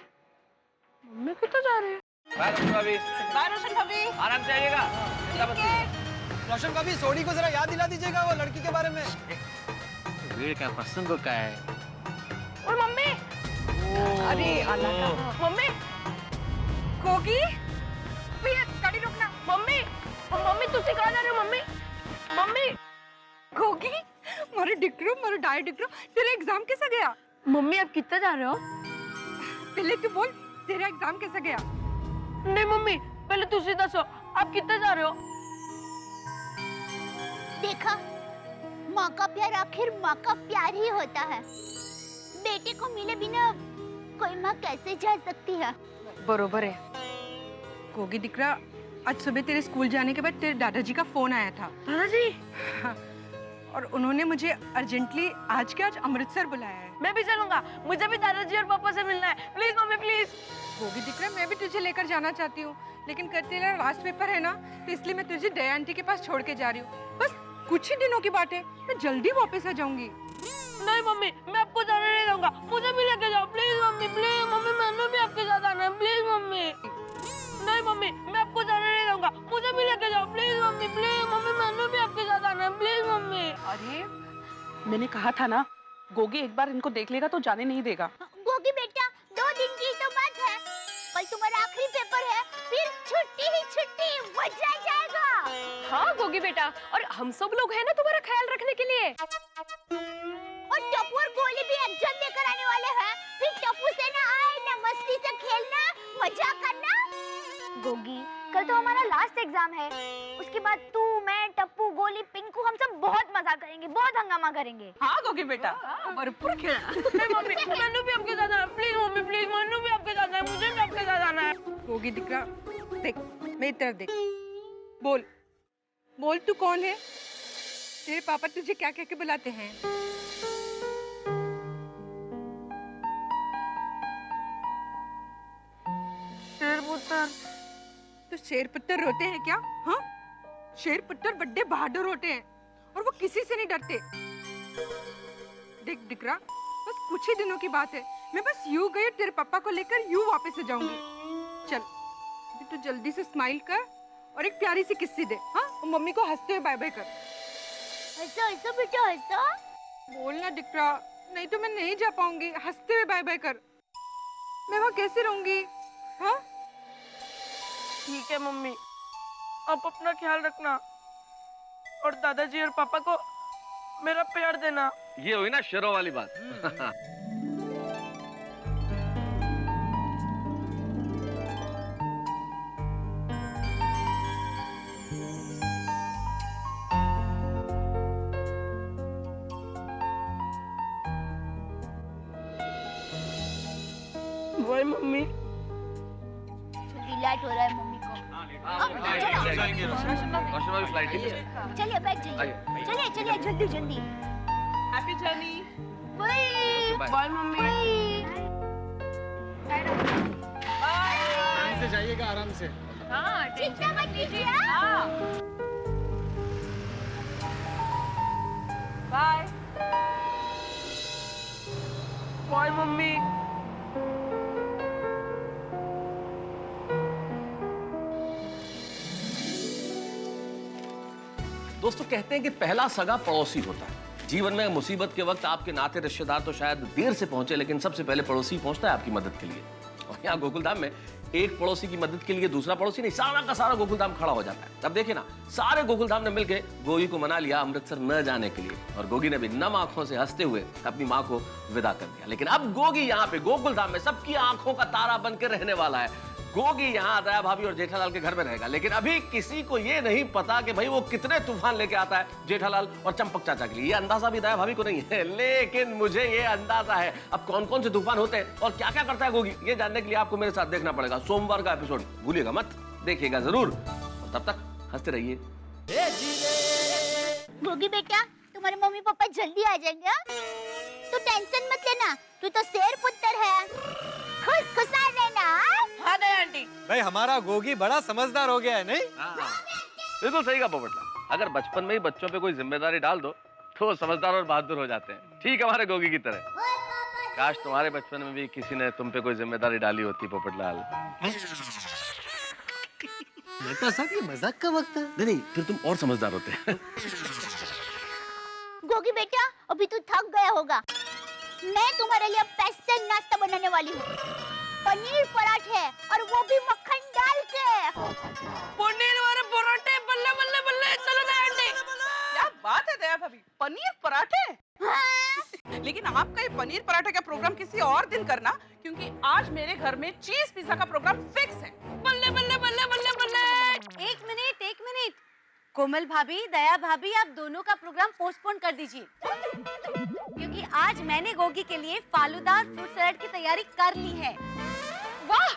मम्मी कितना जा रहे हैं? बाय रोशन भाभी। बाय रोशन भाभी। आराम से आइएगा। चिंता मत कीजिए। रोशन भाभी सोडी को जरा याद दिला दीजिएगा वो लड़की के बारे में। भीड़ का प्रसंग का है। और मम्मी, अरे अल्लाह, मम्मी गोगी भैया गाड़ी रोकना। मम्मी मम्मी तुसी कहाँ जा रहे हो? मम्मी मम्मी गोगी मारे डिक्रो डाय डिक्रो, तेरा एग्जाम कैसा गया? मम्मी आप कितना जा रहे हो? पहले तू बोल, तेरा एग्जाम कैसा गया? नहीं मम्मी पहले तुसी दसो, आप कितना जा रहे हो? देखा, माँ का प्यार आखिर माँ का प्यार ही होता है। बेटे को मिले बिना कोई माँ कैसे जा सकती है? बरोबर है। गोगी दिकरा, आज सुबह तेरे स्कूल जाने के बाद तेरे दादाजी का फोन आया था। दादाजी? हाँ, और उन्होंने मुझे अर्जेंटली आज के आज अमृतसर बुलाया है। मैं भी चलूंगा, मुझे भी दादाजी और पापा से मिलना है। Please mummy please. गोगी दिकरा, मैं भी तुझे लेकर जाना चाहती हूँ, लेकिन कल तेरा लास्ट पेपर है ना, तो इसलिए मैं तुझे दया आंटी के पास छोड़ के जा रही हूँ। बस कुछ ही दिनों की बात है, मैं जल्दी वापस आ जाऊंगी। नहीं मम्मी, मैं आपको जाने नहीं दूंगा, मुझे भी लेके जाओ प्लीज मम्मी। प्लीज मम्मी, मैंने भी आपके साथ आना है, प्लीज मम्मी। नहीं मम्मी, मैं आपको जाने नहीं दूंगा, मुझे भी लेके जाओ प्लीज मम्मी। प्लीज मम्मी, मैंने भी आपके साथ आना है, प्लीज मम्मी। अरे मैंने कहा था ना, गोगी एक बार इनको देख लेगा तो जाने नहीं देगा। गोगी बेटा, 2 दिन की तो बात है, कल तुम्हारा आखिरी पेपर है, फिर छुट्टी ही छुट्टी, मजा आ जाएगा। हाँ गोगी बेटा, और हम सब लोग हैं ना तुम्हारा ख्याल रखने के लिए। और टप्पू और गोली भी एग्जाम देकर आने वाले हैं, फिर टप्पू से ना आए ना मस्ती से खेलना, मजा करना। गोगी, कल तो हमारा लास्ट एग्जाम है, उसके बाद तू, मैं, टप्पू, गोली, पिंकू, हम सब बहुत मजा करेंगे, बहुत हंगामा करेंगे। हाँ गोगी बेटा, भरपूर खेलना। नहीं मम्मी, मैंने भी आपके साथ आना है, प्लीज मम्मी प्लीज, मैंने भी आपके साथ आना है, मुझे भी आपके साथ आना है। गोगी दिकरा, देख मेरी तरफ देख, बोल बोल तू कौन है? तेरे पापा तुझे क्या कह के बुलाते हैं? शेर पुत्र। तो शेर पुत्र रोते हैं क्या? हाँ, शेर पुत्र बड़े बहादुर होते हैं, और वो किसी से नहीं डरते। देख दिकरा, बस कुछ ही दिनों की बात है, मैं बस यूं गई तेरे पापा को लेकर यूं वापस आ जाऊंगी। चल अभी तू जल्दी से स्माइल कर और एक प्यारी सी किस्सी दे, हाँ? और मम्मी को हंसते हुए बाय बाय कर। हंसो हंसो बेटा हंसो। बोल ना दिकरा, नहीं तो मैं नहीं जा पाऊंगी। हंसते हुए बाय बाय कर। मैं वहाँ कैसे रहूंगी, हाँ? ठीक है मम्मी, आप अपना ख्याल रखना और दादाजी और पापा को मेरा प्यार देना। ये हुई ना शेरों वाली बात। Bye mummy. डिलाइट हो रहा है मम्मी को। चलिए बैठ जाइए। चलिए चलिए जल्दी जल्दी। Happy journey. Bye mummy. आराम से जाइएगा, आराम से। हाँ चिंता मत कीजिए। Bye bye mummy. दोस्तों कहते हैं कि पहला सगा पड़ोसी होता है। जीवन में मुसीबत के वक्त आपके नाते रिश्तेदार तो शायद देर से पहुंचे, लेकिन सबसे पहले पड़ोसी पहुंचता है आपकी मदद के लिए। और यहाँ गोकुलधाम में एक पड़ोसी की मदद के लिए दूसरा पड़ोसी नहीं, सारा का सारा गोकुलधाम खड़ा हो जाता है। अब देखिए ना, सारे गोकुलधाम ने मिलकर गोगी को मना लिया अमृतसर न जाने के लिए, और गोगी ने भी नम आंखों से हंसते हुए अपनी माँ को विदा कर दिया। लेकिन अब गोगी यहाँ पे गोकुलधाम में सबकी आंखों का तारा बनकर रहने वाला है। गोगी यहाँ दया भाभी और जेठालाल के घर में रहेगा, लेकिन अभी किसी को ये नहीं पता कि भाई वो कितने तूफान लेके आता है जेठालाल और चंपक चाचा के लिए। ये अंदाजा भी दया भाभी को नहीं है, लेकिन मुझे ये अंदाजा है। अब कौन कौन से तूफान होते हैं और क्या क्या करता है गोगी, ये जानने के लिए आपको मेरे साथ देखना पड़ेगा सोमवार का एपिसोड। भूलिएगा मत, देखिएगा जरूर। और तब तक हंसते रहिए। गोगी बेटा, तुम्हारे मम्मी पापा जल्दी आ जाएंगे, हाँ? तू टेंशन मत लेना, तू तो शेर पुत्र है। खुश खुशहाल रहना। हाँ दया आंटी। भाई हमारा गोगी बड़ा समझदार हो गया है, नहीं? बिल्कुल सही कहा पोपटलाल। अगर बचपन में ही बच्चों पे कोई जिम्मेदारी डाल दो तो वो समझदार और बहादुर हो जाते हैं, ठीक हमारे गोगी की तरह। काश तुम्हारे बचपन में भी किसी ने तुम पे कोई जिम्मेदारी डाली होती पोपटलाल। साहब ये मजाक का वक्त है। नहीं, फिर तुम और समझदार होते। गोगी बेटा, अभी तू थक गया होगा। मैं तुम्हारे लिए स्पेशल नाश्ता बनाने वाली हूँ। पनीर पराठे, और वो भी मक्खन डाल के। पनीर वाले पराठे, बल्ले बल्ले बल्ले। चलो दया आंटी। क्या बात है दया भाभी, पनीर पराठे? हाँ? लेकिन आपका ये पनीर पराठे का प्रोग्राम किसी और दिन करना, क्योंकि आज मेरे घर में चीज पिज्जा का प्रोग्राम फिक्स है। बल्ले बल्ले बल्ले बल्ले बल्ले। एक मिनट। कोमल भाभी, दया भाभी, आप दोनों का प्रोग्राम पोस्टपोन कर दीजिए, क्योंकि आज मैंने गोगी के लिए फालूदार फ्रूट सलाद की तैयारी कर ली है। वाह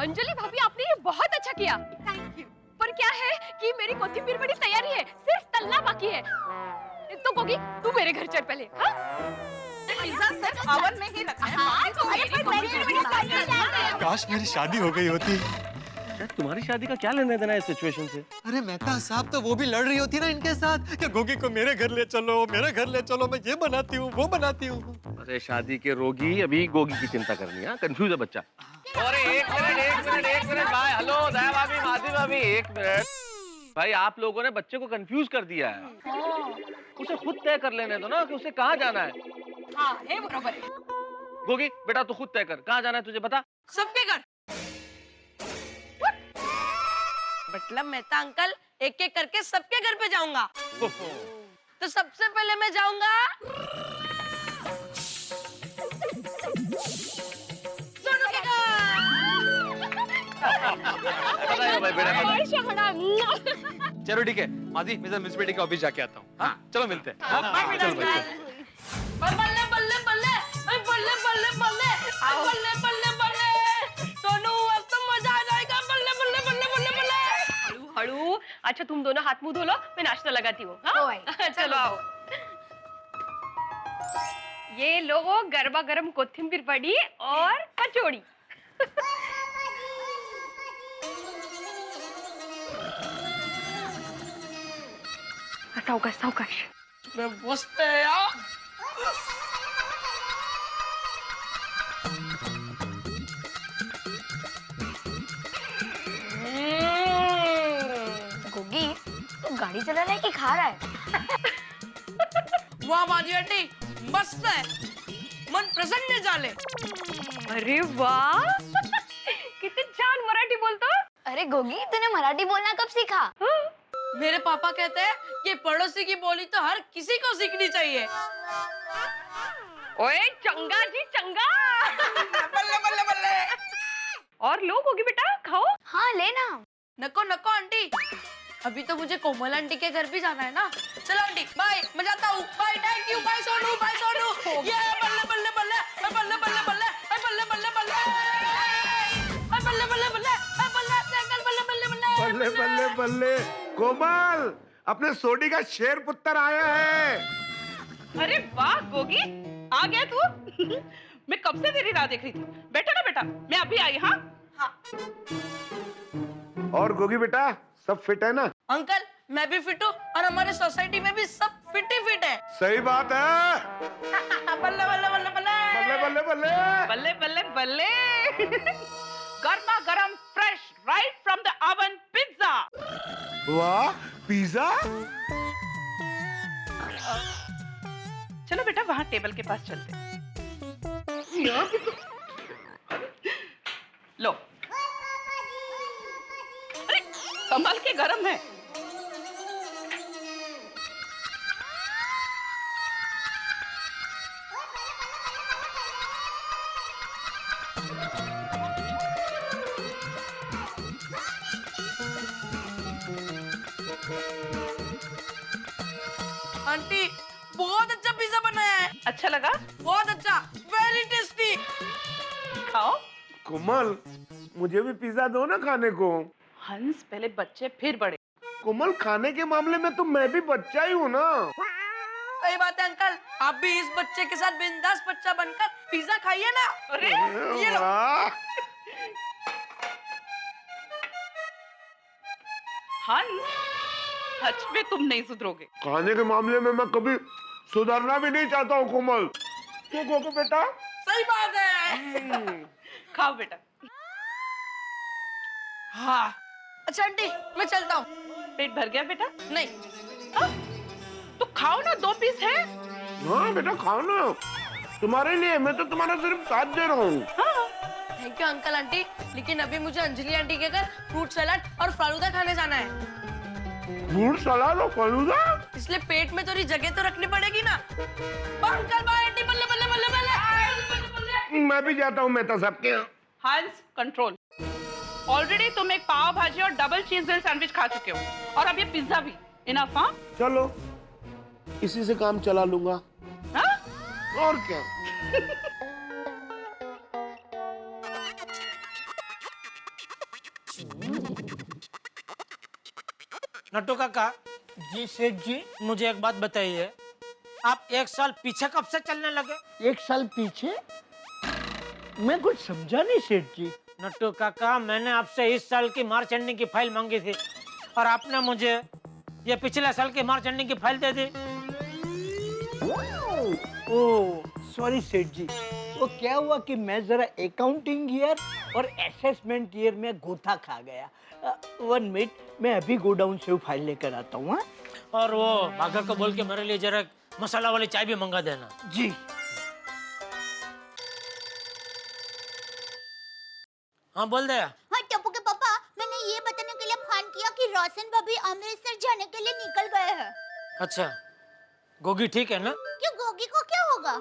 अंजलि भाभी, आपने ये बहुत अच्छा किया। Thank you. पर क्या है कि मेरी कोथिंबीर बड़ी तैयारी है, सिर्फ तलना बाकी है। तो गोगी तू मेरे घर चल पहले। हाँ? पिज्जा सिर्फ ओवन में ही रखा है। हाँ, काश मेरी शादी हो गई होती। तुम्हारी शादी का क्या लेना देना है इस सिचुएशन से? अरे मेहता साहब तो वो भी लड़ रही होती ना इनके साथ कि गोगी को मेरे घर ले चलो, मेरे घर ले चलो, मैं ये बनाती हूँ वो बनाती हूँ। अरे शादी के रोगी, अभी गोगी की चिंता करनी है। कंफ्यूज है बच्चा। अरे एक मिनट भाई। हेलो दया भाभी, माधवी भाभी, एक मिनट भाई। आप लोगों ने बच्चे को कंफ्यूज कर दिया है। उसे खुद तय कर लेने दो ना कि उसे कहाँ जाना है। हाँ, है बराबर है। गोगी बेटा तू खुद तय कर, कहाँ जाना है तुझे बता। सबके घर। मतलब मेहता अंकल एक एक करके सबके घर पे जाऊंगा। तो सबसे पहले मैं जाऊंगा सोनू के घर। चलो ठीक है माधी, मैं म्यूनिसिपैलिटी के ऑफिस जाके आता हूँ। हाँ चलो मिलते हैं। चलो बल्ले बल्ले बल्ले बल्ले बल्ले बल्ले बल्ले बल्ले। सोनू अब तो मजा आ जाएगा। बल्ले बल्ले बल्ले बल्ले बल्ले। हड़ू। अच्छा तुम दोनों हाथ मुंह धो लो, मैं नाश्ता लगाती हूँ। चलो आओ। ये लो गरबा गरम कोथिंबीर पड़ी और कचौड़ी। सावकाश सावकाश। मैं मस्त है यार। गोगी तू गाड़ी चला रहा है कि खा रहा है? वाह बाजी आंटी, मस्त है, मन प्रसन्न झाले। अरे वाह कितने छान मराठी बोलतो। अरे गोगी तूने मराठी बोलना कब सीखा? मेरे पापा कहते हैं कि पड़ोसी की बोली तो हर किसी को सीखनी चाहिए। ओए चंगा जी चंगा। बल्ले बल्ले बल्ले। और लो गोगी बेटा खाओ। हाँ लेना। नको नको आंटी, अभी तो मुझे कोमल आंटी के घर भी जाना है ना। चलो आंटी बाय, मैं जाता हूँ। Bye, thank you, bye Sonu, bye Sonu. ये बल्ले बल्ले बल्ले, बल्ले बल्ले बल्ले, बल्ले बल्ले बल्ले, बल्ले बल्ले बल्ले, बल्ले अंकल बल्ले बल्ले बल्ले। बल्ले बल्ले बल्ले। कोमल, अपने सोडी का शेर पुत्र आया है। अरे वाह गोगी, आ गया तू। मैं कब से तेरी राह देख रही थी। बैठो ना बेटा, मैं अभी आई। हाँ हाँ। और गोगी बेटा सब फिट है ना? अंकल मैं भी फिट हूँ और हमारे सोसाइटी में भी सब फिट ही फिट है। सही बात है। बल्ले बल्ले बल्ले बल्ले, बल्ले बल्ले बल्ले, बल्ले बल्ले बल्ले। गर्मा गरम fresh right from the oven pizza. वाह पिज्जा। चलो बेटा वहाँ टेबल के पास चलते। लो, अरे कमाल के गरम है। आंटी बहुत अच्छा पिज्जा बनाया है। अच्छा लगा? बहुत अच्छा, वेरी टेस्टी। खाओ। कोमल मुझे भी पिज्जा दो ना खाने को। हंस पहले बच्चे फिर बड़े। कोमल खाने के मामले में तो मैं भी बच्चा ही हूँ ना। सही बात है अंकल, आप भी इस बच्चे के साथ बिंदास बच्चा बनकर पिज्जा खाइए ना। अरे ये लो। हंस सच में तुम नहीं सुधरोगे। खाने के मामले में मैं कभी सुधरना भी नहीं चाहता हूँ कोमल। क्यों गोगो बेटा? सही बात है। खाओ बेटा। हाँ अच्छा आंटी मैं चलता हूँ। पेट भर गया बेटा? नहीं। तो खाओ ना, 2 पीस है। हाँ बेटा खाओ ना, तुम्हारे लिए। मैं तो तुम्हारा सिर्फ साथ दे रहा हूँ। थैंक यू अंकल आंटी, लेकिन अभी मुझे अंजलि आंटी के घर फ्रूट सलाद और फालूदा खाने जाना है। फ्रूट सलाद और फालूदा? इसलिए पेट में थोड़ी जगह तो रखनी पड़ेगी ना। अंकल बाय आंटी, बल्ले बल्ले बल्ले बल्ले। मैं भी जाता हूँ मेहता साहब के यहाँ। हंस कंट्रोल। ऑलरेडी तुम एक पाव भाजी और डबल चीज ग्रिल सैंडविच खा चुके हो और अब ये पिज्जा भी। इनफ। हाँ चलो इसी से काम चला लूंगा। हाँ? और क्या। नट्टू काका। जी सेठ जी। मुझे एक बात बताइए, आप 1 साल पीछे कब से चलने लगे? 1 साल पीछे? मैं कुछ समझा नहीं सेठ जी। नट्टू काका, मैंने आपसे इस साल की मार्च एंडिंग की फाइल मांगी थी और आपने मुझे ये पिछले साल की मार्च एंडिंग की फाइल दे दी। ओह सॉरी सेठ जी, वो क्या हुआ कि मैं जरा अकाउंटिंग ईयर और असेसमेंट ईयर में गोथा खा गया। 1 मिनट, मैं अभी गोडाउन से वो फाइल लेकर आता हूँ। और वो भागा को बोल के मेरे लिए जरा मसाला वाली चाय भी मंगा देना। जी। हाँ बोल दे। हाँ टप्पू के पापा, मैंने ये बताने के लिए फोन किया कि रोशन भाभी अमृतसर जाने के लिए निकल गए हैं। अच्छा, गोगी ठीक है ना? क्यों, गोगी को क्या होगा?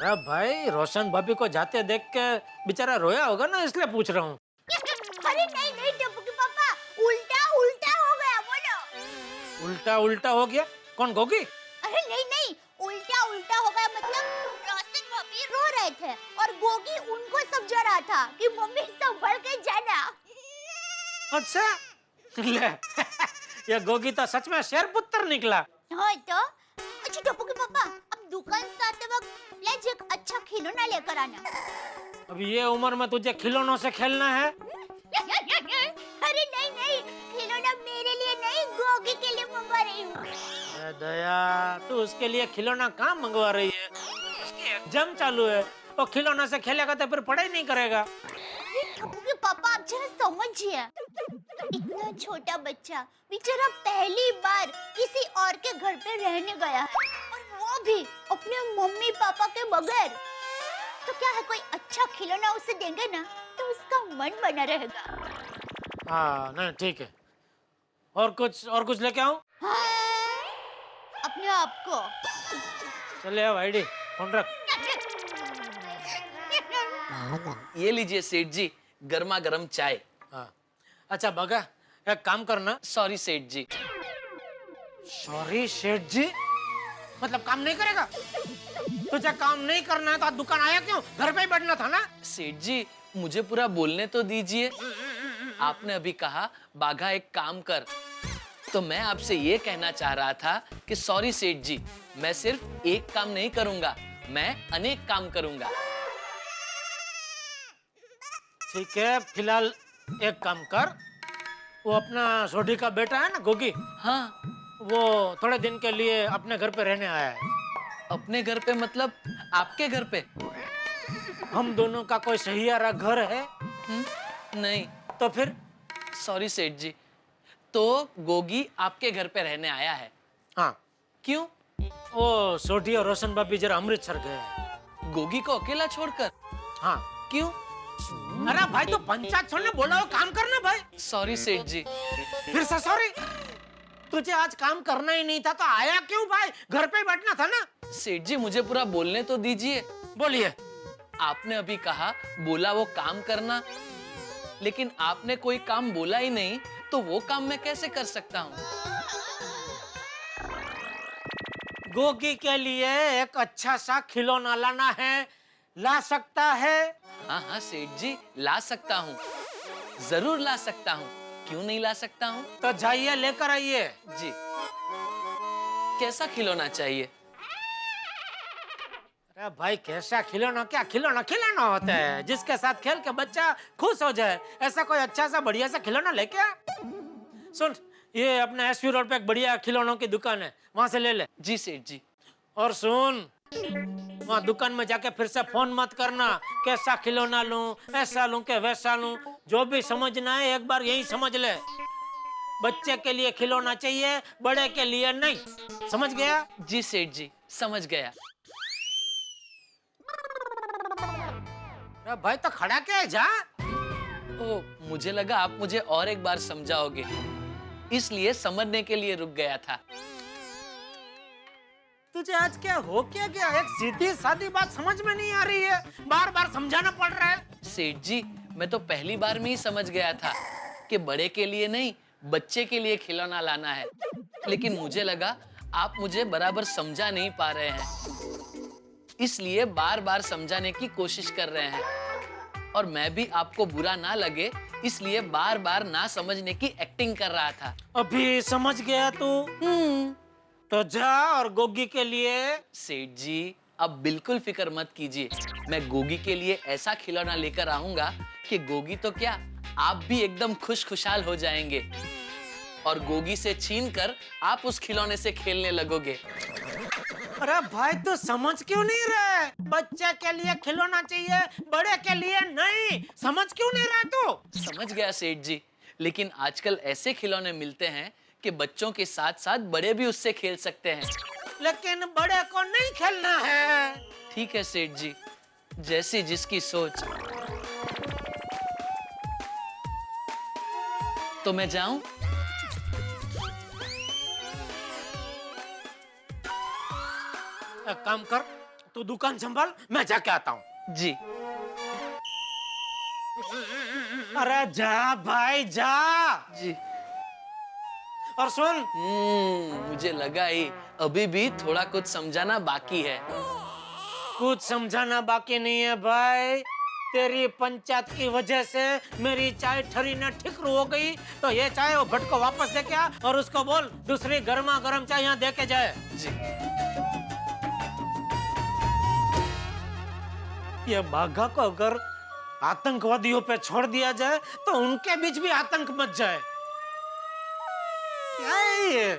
अरे भाई, रोशन भाभी को जाते देख के बेचारा रोया होगा ना, इसलिए पूछ रहा हूँ। अरे नहीं नहीं टप्पू के पापा, उल्टा उल्टा हो गया। बोलो उल्टा उल्टा हो गया? कौन, गोगी? अरे नहीं नहीं, उल्टा उल्टा हो गया मतलब रोशन भाभी रो रहे थे और गोगी उनको समझा रहा था कि मम्मी संभल के जाना। अच्छा ले ये गोगी तो सच में शेर पुत्र निकला। हाँ तो अच्छा टप्पू के पापा, अब दुकान से आते वक्त प्लीज एक अच्छा खिलौना लेकर आना। अब ये उम्र में तुझे खिलौनों से खेलना है? अरे नहीं नहीं, खिलौना मेरे लिए नहीं, गोगी के लिए मंगवा रही हूँ। दया, तू उसके लिए खिलौना कहाँ मंगवा रही है? उसकी एग्जाम चालू है, और खिलौना से खेलेगा तो फिर पढ़ाई नहीं करेगा। ठप्पू के पापा आप जरा समझिए, इतना छोटा बच्चा बेचारा पहली बार किसी और के घर पे रहने गया है, और वो भी अपने मम्मी पापा के बगैर। तो क्या है, कोई अच्छा खिलौना उसे देंगे ना तो उसका मन बना रहेगा। हाँ नहीं ठीक है। और कुछ लेके आऊं? अपने आप को। चले आओ आईडी, फोन रख। ये लीजिए सेठ जी, गर्मा गर्म चाय। हाँ। अच्छा बगा, एक काम करना। सॉरी सेठ जी। सॉरी सेठ जी? मतलब काम नहीं करेगा? तुझे काम नहीं करना है तो आज दुकान आया क्यों? घर पे ही बैठना था ना। सेठ जी मुझे पूरा बोलने तो दीजिए। आपने अभी कहा बाघा एक काम कर, तो मैं आपसे ये कहना चाह रहा था कि सॉरी सेठ जी, मैं सिर्फ एक काम नहीं करूंगा, मैं अनेक काम करूंगा। ठीक है, फिलहाल एक काम कर, वो अपना सोडी का बेटा है ना गोगी, हाँ, वो थोड़े दिन के लिए अपने घर पे रहने आया है। अपने घर पे मतलब आपके घर पे? हम दोनों का कोई सहियारा घर है? नहीं। तो फिर? सॉरी सेठ जी, तो गोगी आपके घर पे रहने आया है? हाँ। क्यों? वो सोडी और रोशन भाभी जरा अमृतसर गए हैं। गोगी को अकेला छोड़कर? हाँ। क्यों? अरे भाई तो पंचायत छोड़ने बोला हो, काम करना भाई। सॉरी सेठ जी। फिर से सॉरी? तुझे आज काम करना ही नहीं था तो आया क्यों भाई? घर पे ही बैठना था ना। सेठ जी मुझे पूरा बोलने तो दीजिए। बोलिए। आपने अभी कहा बोला वो काम करना, लेकिन आपने कोई काम बोला ही नहीं, तो वो काम मैं कैसे कर सकता हूँ? गोगी के लिए एक अच्छा सा खिलौना लाना है, ला सकता है? हाँ हाँ सेठ जी, ला सकता हूँ, जरूर ला सकता हूँ, क्यों नहीं ला सकता हूँ? तो जाइए लेकर आइए। जी। कैसा खिलौना चाहिए? अरे भाई कैसा खिलौना? क्या खिलौना? खिलौना होता है जिसके साथ खेल के बच्चा खुश हो जाए, ऐसा कोई अच्छा सा बढ़िया सा खिलौना लेके आ। सुन, ये अपने एसपी रोड पे एक बढ़िया खिलौनों की दुकान है, वहां से ले ले। जी सेठ जी। और सुन, वहाँ दुकान में जाके फिर से फोन मत करना, कैसा खिलौना लूं, ऐसा लूं के वैसा लूं। जो भी समझना है एक बार यही समझ ले, बच्चे के लिए खिलौना चाहिए, बड़े के लिए नहीं। समझ गया? जी सेठ जी, समझ गया। भाई तो खड़ा क्या है, जा। ओ, मुझे लगा आप मुझे और एक बार समझाओगे, इसलिए समझने के लिए रुक गया था। तुझे आज क्या हो क्या गया? एक सीधी सादी बात समझ में नहीं आ रही है, बार बार समझाना पड़ रहा है। सेठ जी मैं तो पहली बार में ही समझ गया था कि बड़े के लिए नहीं, बच्चे के लिए खिलौना लाना है, लेकिन मुझे लगा आप मुझे बराबर समझा नहीं पा रहे हैं, इसलिए बार बार समझाने की कोशिश कर रहे हैं, और मैं भी आपको बुरा ना लगे इसलिए बार बार ना समझने की एक्टिंग कर रहा था। अभी समझ गया तू? तो जा और गोगी के लिए। सेठ जी अब बिल्कुल फिक्र मत कीजिए, मैं गोगी के लिए ऐसा खिलौना लेकर आऊंगा कि गोगी तो क्या, आप भी एकदम खुश खुशहाल हो जाएंगे, और गोगी से छीनकर आप उस खिलौने से खेलने लगोगे। अरे भाई तो समझ क्यों नहीं रहे? बच्चे के लिए खिलौना चाहिए, बड़े के लिए नहीं। समझ क्यों नहीं रहा तू? समझ गया सेठ जी, लेकिन आजकल ऐसे खिलौने मिलते हैं कि बच्चों के साथ साथ बड़े भी उससे खेल सकते हैं। लेकिन बड़े को नहीं खेलना है। ठीक है सेठ जी, जैसी जिसकी सोच। तो मैं जाऊं? एक काम कर, तू दुकान संभाल, मैं जाके आता हूँ। जी। अरे जा भाई जा। जी। और सुन, मुझे लगा ही अभी भी थोड़ा कुछ समझाना बाकी है। कुछ समझाना बाकी नहीं है भाई। तेरी पंचायत की वजह से मेरी चाय ठरी न ठिकरू हो गई, तो ये चाय वो भट्ट को वापस दे के आ, और उसको बोल दूसरी गर्मा गर्म चाय यहाँ दे के जाए। जी। ये बाघा को अगर आतंकवादियों पे छोड़ दिया जाए तो उनके बीच भी आतंक मच जाए। क्या है ये?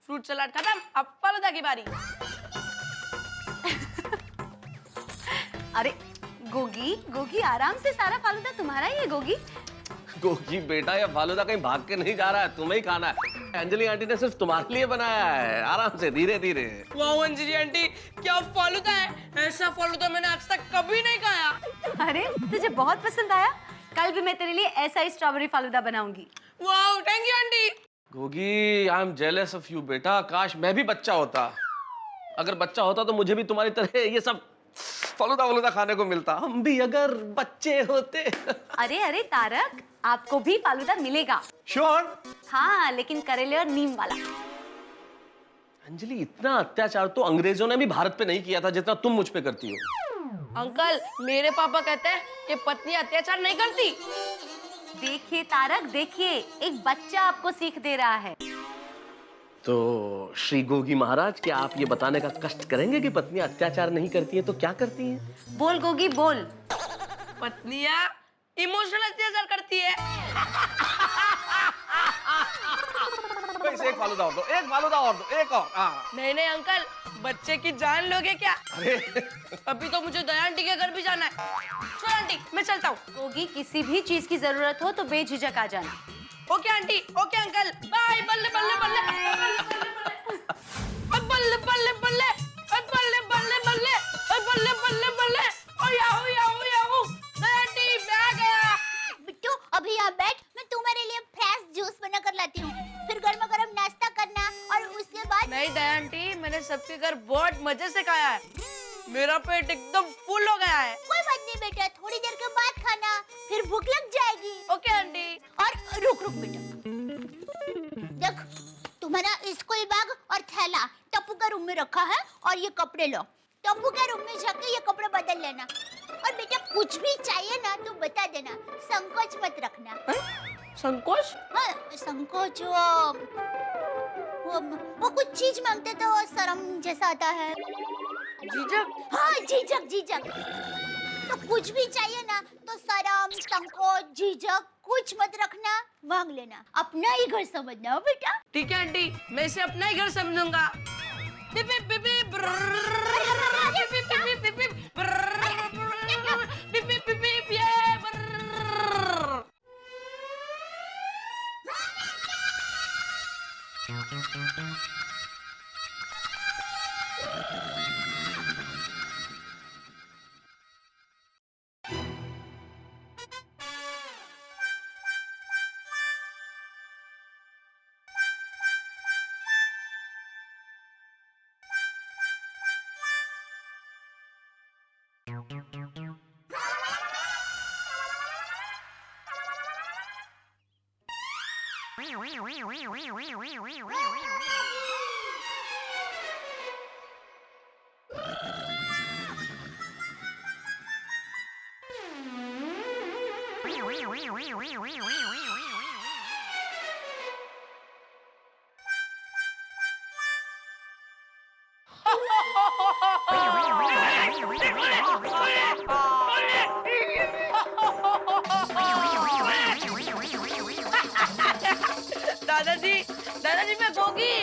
फ्रूट सलाद खत्म, अब फालूदा की बारी। अरे गोगी, गोगी आराम से, सारा फालूदा तुम्हारा ही है गोगी। गोगी बेटा, ये फालूदा कहीं भाग के नहीं जा रहा है, तुम्हें ही खाना है। अंजलि आंटी ने सिर्फ तुम्हारे लिए बनाया है, आराम से, धीरे धीरे। वाह अंजलि आंटी, क्या फालूदा है, ऐसा फालूदा मैंने आज तक कभी नहीं खाया। अरे तुझे बहुत पसंद आया, कल भी मैं तेरे लिए ऐसा ही स्ट्रॉबेरी फालूदा बनाऊंगी। वाह thank you aunty. Gogi, I am jealous of you बेटा, काश मैं भी बच्चा होता। अगर बच्चा होता तो मुझे भी तुम्हारी तरह ये सब फालूदा वालूदा खाने को मिलता, हम भी अगर बच्चे होते। अरे अरे तारक, आपको भी फालूदा मिलेगा। श्योर? हाँ, लेकिन करेले और नीम वाला। अंजलि, इतना अत्याचार तो अंग्रेजों ने भी भारत पे नहीं किया था जितना तुम मुझ पे करती हो। अंकल, मेरे पापा कहते हैं कि पत्नी अत्याचार नहीं करती। देखिए तारक, देखिए, एक बच्चा आपको सीख दे रहा है। तो श्री गोगी महाराज, क्या आप ये बताने का कष्ट करेंगे कि पत्नियां अत्याचार नहीं करती हैं तो क्या करती हैं? बोल गोगी बोल। पत्नियां इमोशनल अत्याचार करती है। इसे एक फालूदा और दो, एक फालूदा और दो, एक और। नहीं नहीं अंकल, बच्चे की जान लोगे क्या? अरे अभी तो मुझे दया आंटी के घर भी जाना है। चलो आंटी, मैं चलता हूँ। गोगी, किसी भी चीज की जरूरत हो तो बेझिझक आ जाना। Okay aunty, okay uncle, bye. बल्ले बल्ले बल्ले बल्ले बल्ले बल्ले बल्ले बल्ले बल्ले बल्ले बल्ले बल्ले। ओ याहू याहू याहू, आंटी मैं आ गया। बिट्टू अभी यहाँ बैठ, मैं तुम्हारे लिए फ्रेश जूस बना कर लाती हूँ, फिर गर्मा गर्म नाश्ता करना और उसके बाद। नहीं दया आंटी, मैंने सबके घर बहुत मजे से खाया है, मेरा पेट एकदम फुल हो गया है। कोई बात नहीं बेटा, थोड़ी देर के बाद खाना, फिर भूख लग जाएगी। Okay aunty. और रुक बेटा, देख तुम्हारा स्कूल बैग और थैला टप्पू के रूम में रखा है, और ये कपड़े लो, टप्पू के रूम में जाके ये कपड़े बदल लेना। और बेटा कुछ भी चाहिए ना तो बता देना, संकोच मत रखना। संकोच? हाँ, संकोच वो कुछ चीज मांगते तो शर्म जैसा आता है। झिझक? हाँ झिझक, झिझक। तो कुछ भी चाहिए ना तो शर्म, संकोच, झिझक कुछ मत रखना, मांग लेना, अपना ही घर समझना हो बेटा। ठीक है आंटी, मैं इसे अपना ही घर समझूंगा। दादाजी, दादाजी मैं गोगी।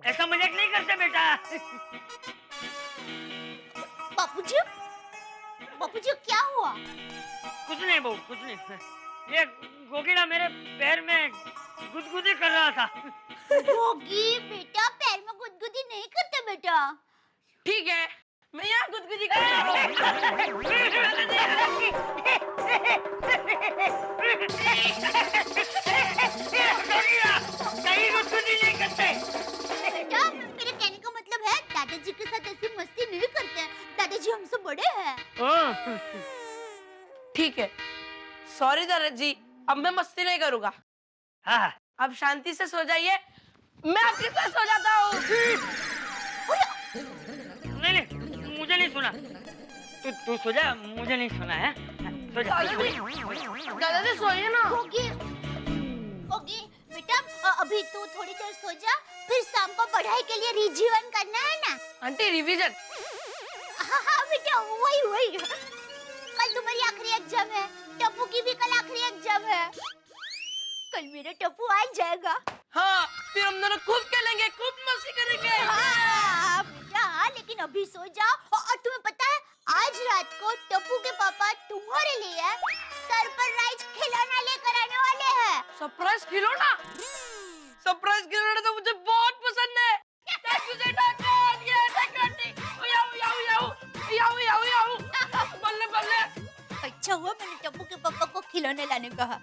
ऐसा मजाक नहीं करते बेटा। बापूजी, बापूजी क्या हुआ? कुछ नहीं बहू, कुछ नहीं। ये गोगी ना मेरे पैर में गुदगुदी कर रहा था। गोगी बेटा, पैर में गुदगुदी नहीं करते बेटा। ठीक है, मैं यहाँ गुदगुदी कर रहा हूँ। कहीं गुदगुदी नहीं करते। बेटा मेरे कहने का मतलब है दादाजी के साथ ऐसी मस्ती नहीं करते हैं, दादाजी हमसे बड़े हैं। ठीक है, सॉरी दादाजी, अब मैं मस्ती नहीं करूँगा। हाँ, अब शांति से सो जाइए, मैं आपके साथ सो जाता हूँ। नहीं नहीं, मुझे नहीं सुना। तू सो जा, मुझे नहीं सुना है। सो जा। दादाजी सोइए ना। गोगी, गोगी बेटा अभी तू थोड़ी देर सो जा, फिर शाम को पढ़ाई के लिए रिवीजन करना है ना। Aunty revision? हाँ बेटा वही कल तुम्हारी आखिरी एग्जाम है, टप्पू की भी कल आखिरी एग्जाम है। कल मेरा टप्पू आ जाएगा। हाँ, फिर हम दोनों खूब खेलेंगे, खूब मस्ती करेंगे। हाँ बेटा, लेकिन अभी सो जाओ। और तुम्हें पता है आज रात को टप्पू के पापा तुम्हारे लिए सरप्राइज खिलौना लेकर आने वाले हैं। सरप्राइज खिलौना? सरप्राइज खिलौना तो मुझे बहुत पसंद है। बल्ले बल्ले। अच्छा हुआ मैंने टप्पू के पापा को खिलौने लाने कहा।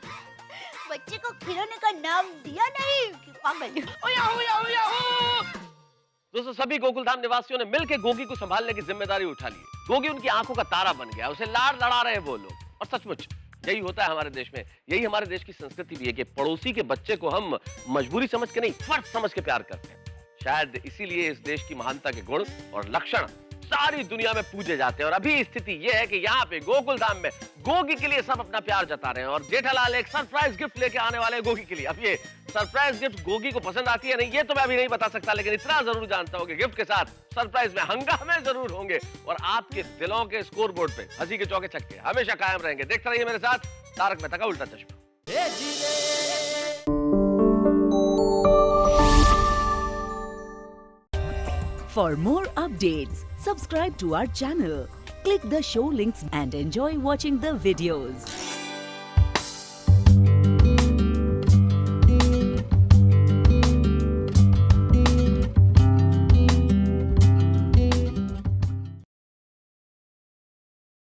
बच्चे को खिलौने का नाम दिया नहीं कि पागल। दोस्तों सभी गोकुलधाम निवासियों ने मिलकर गोगी को संभालने की जिम्मेदारी उठा ली। गोगी उनकी आंखों का तारा बन गया, उसे लाड़ लड़ा रहे वो लोग। और सचमुच यही होता है हमारे देश में, यही हमारे देश की संस्कृति भी है कि पड़ोसी के बच्चे को हम मजबूरी समझ के नहीं, फर्ज समझ के प्यार करते हैं। शायद इसीलिए इस देश की महानता के गुण और लक्षण सारी दुनिया में पूजे जाते हैं। और अभी स्थिति यह है कि यहाँ पे गोकुलधाम में गोगी के लिए सब अपना प्यार जता रहे हैं और जेठालाल एक सरप्राइज गिफ्ट लेके आने वाले हैं गोगी के लिए। अब ये सरप्राइज गिफ्ट गोगी को पसंद आती है नहीं ये तो मैं अभी नहीं बता सकता, लेकिन इतना जरूर जानता हूँ कि गिफ्ट के साथ सरप्राइज में हंगामे जरूर होंगे और आपके दिलों के स्कोर बोर्ड पे हंसी के चौके छक्के हमेशा कायम रहेंगे। देखते रहिए मेरे साथ तारक मेहता का उल्टा चश्मा। For more updates, subscribe to our channel, click the show links and enjoy watching the videos.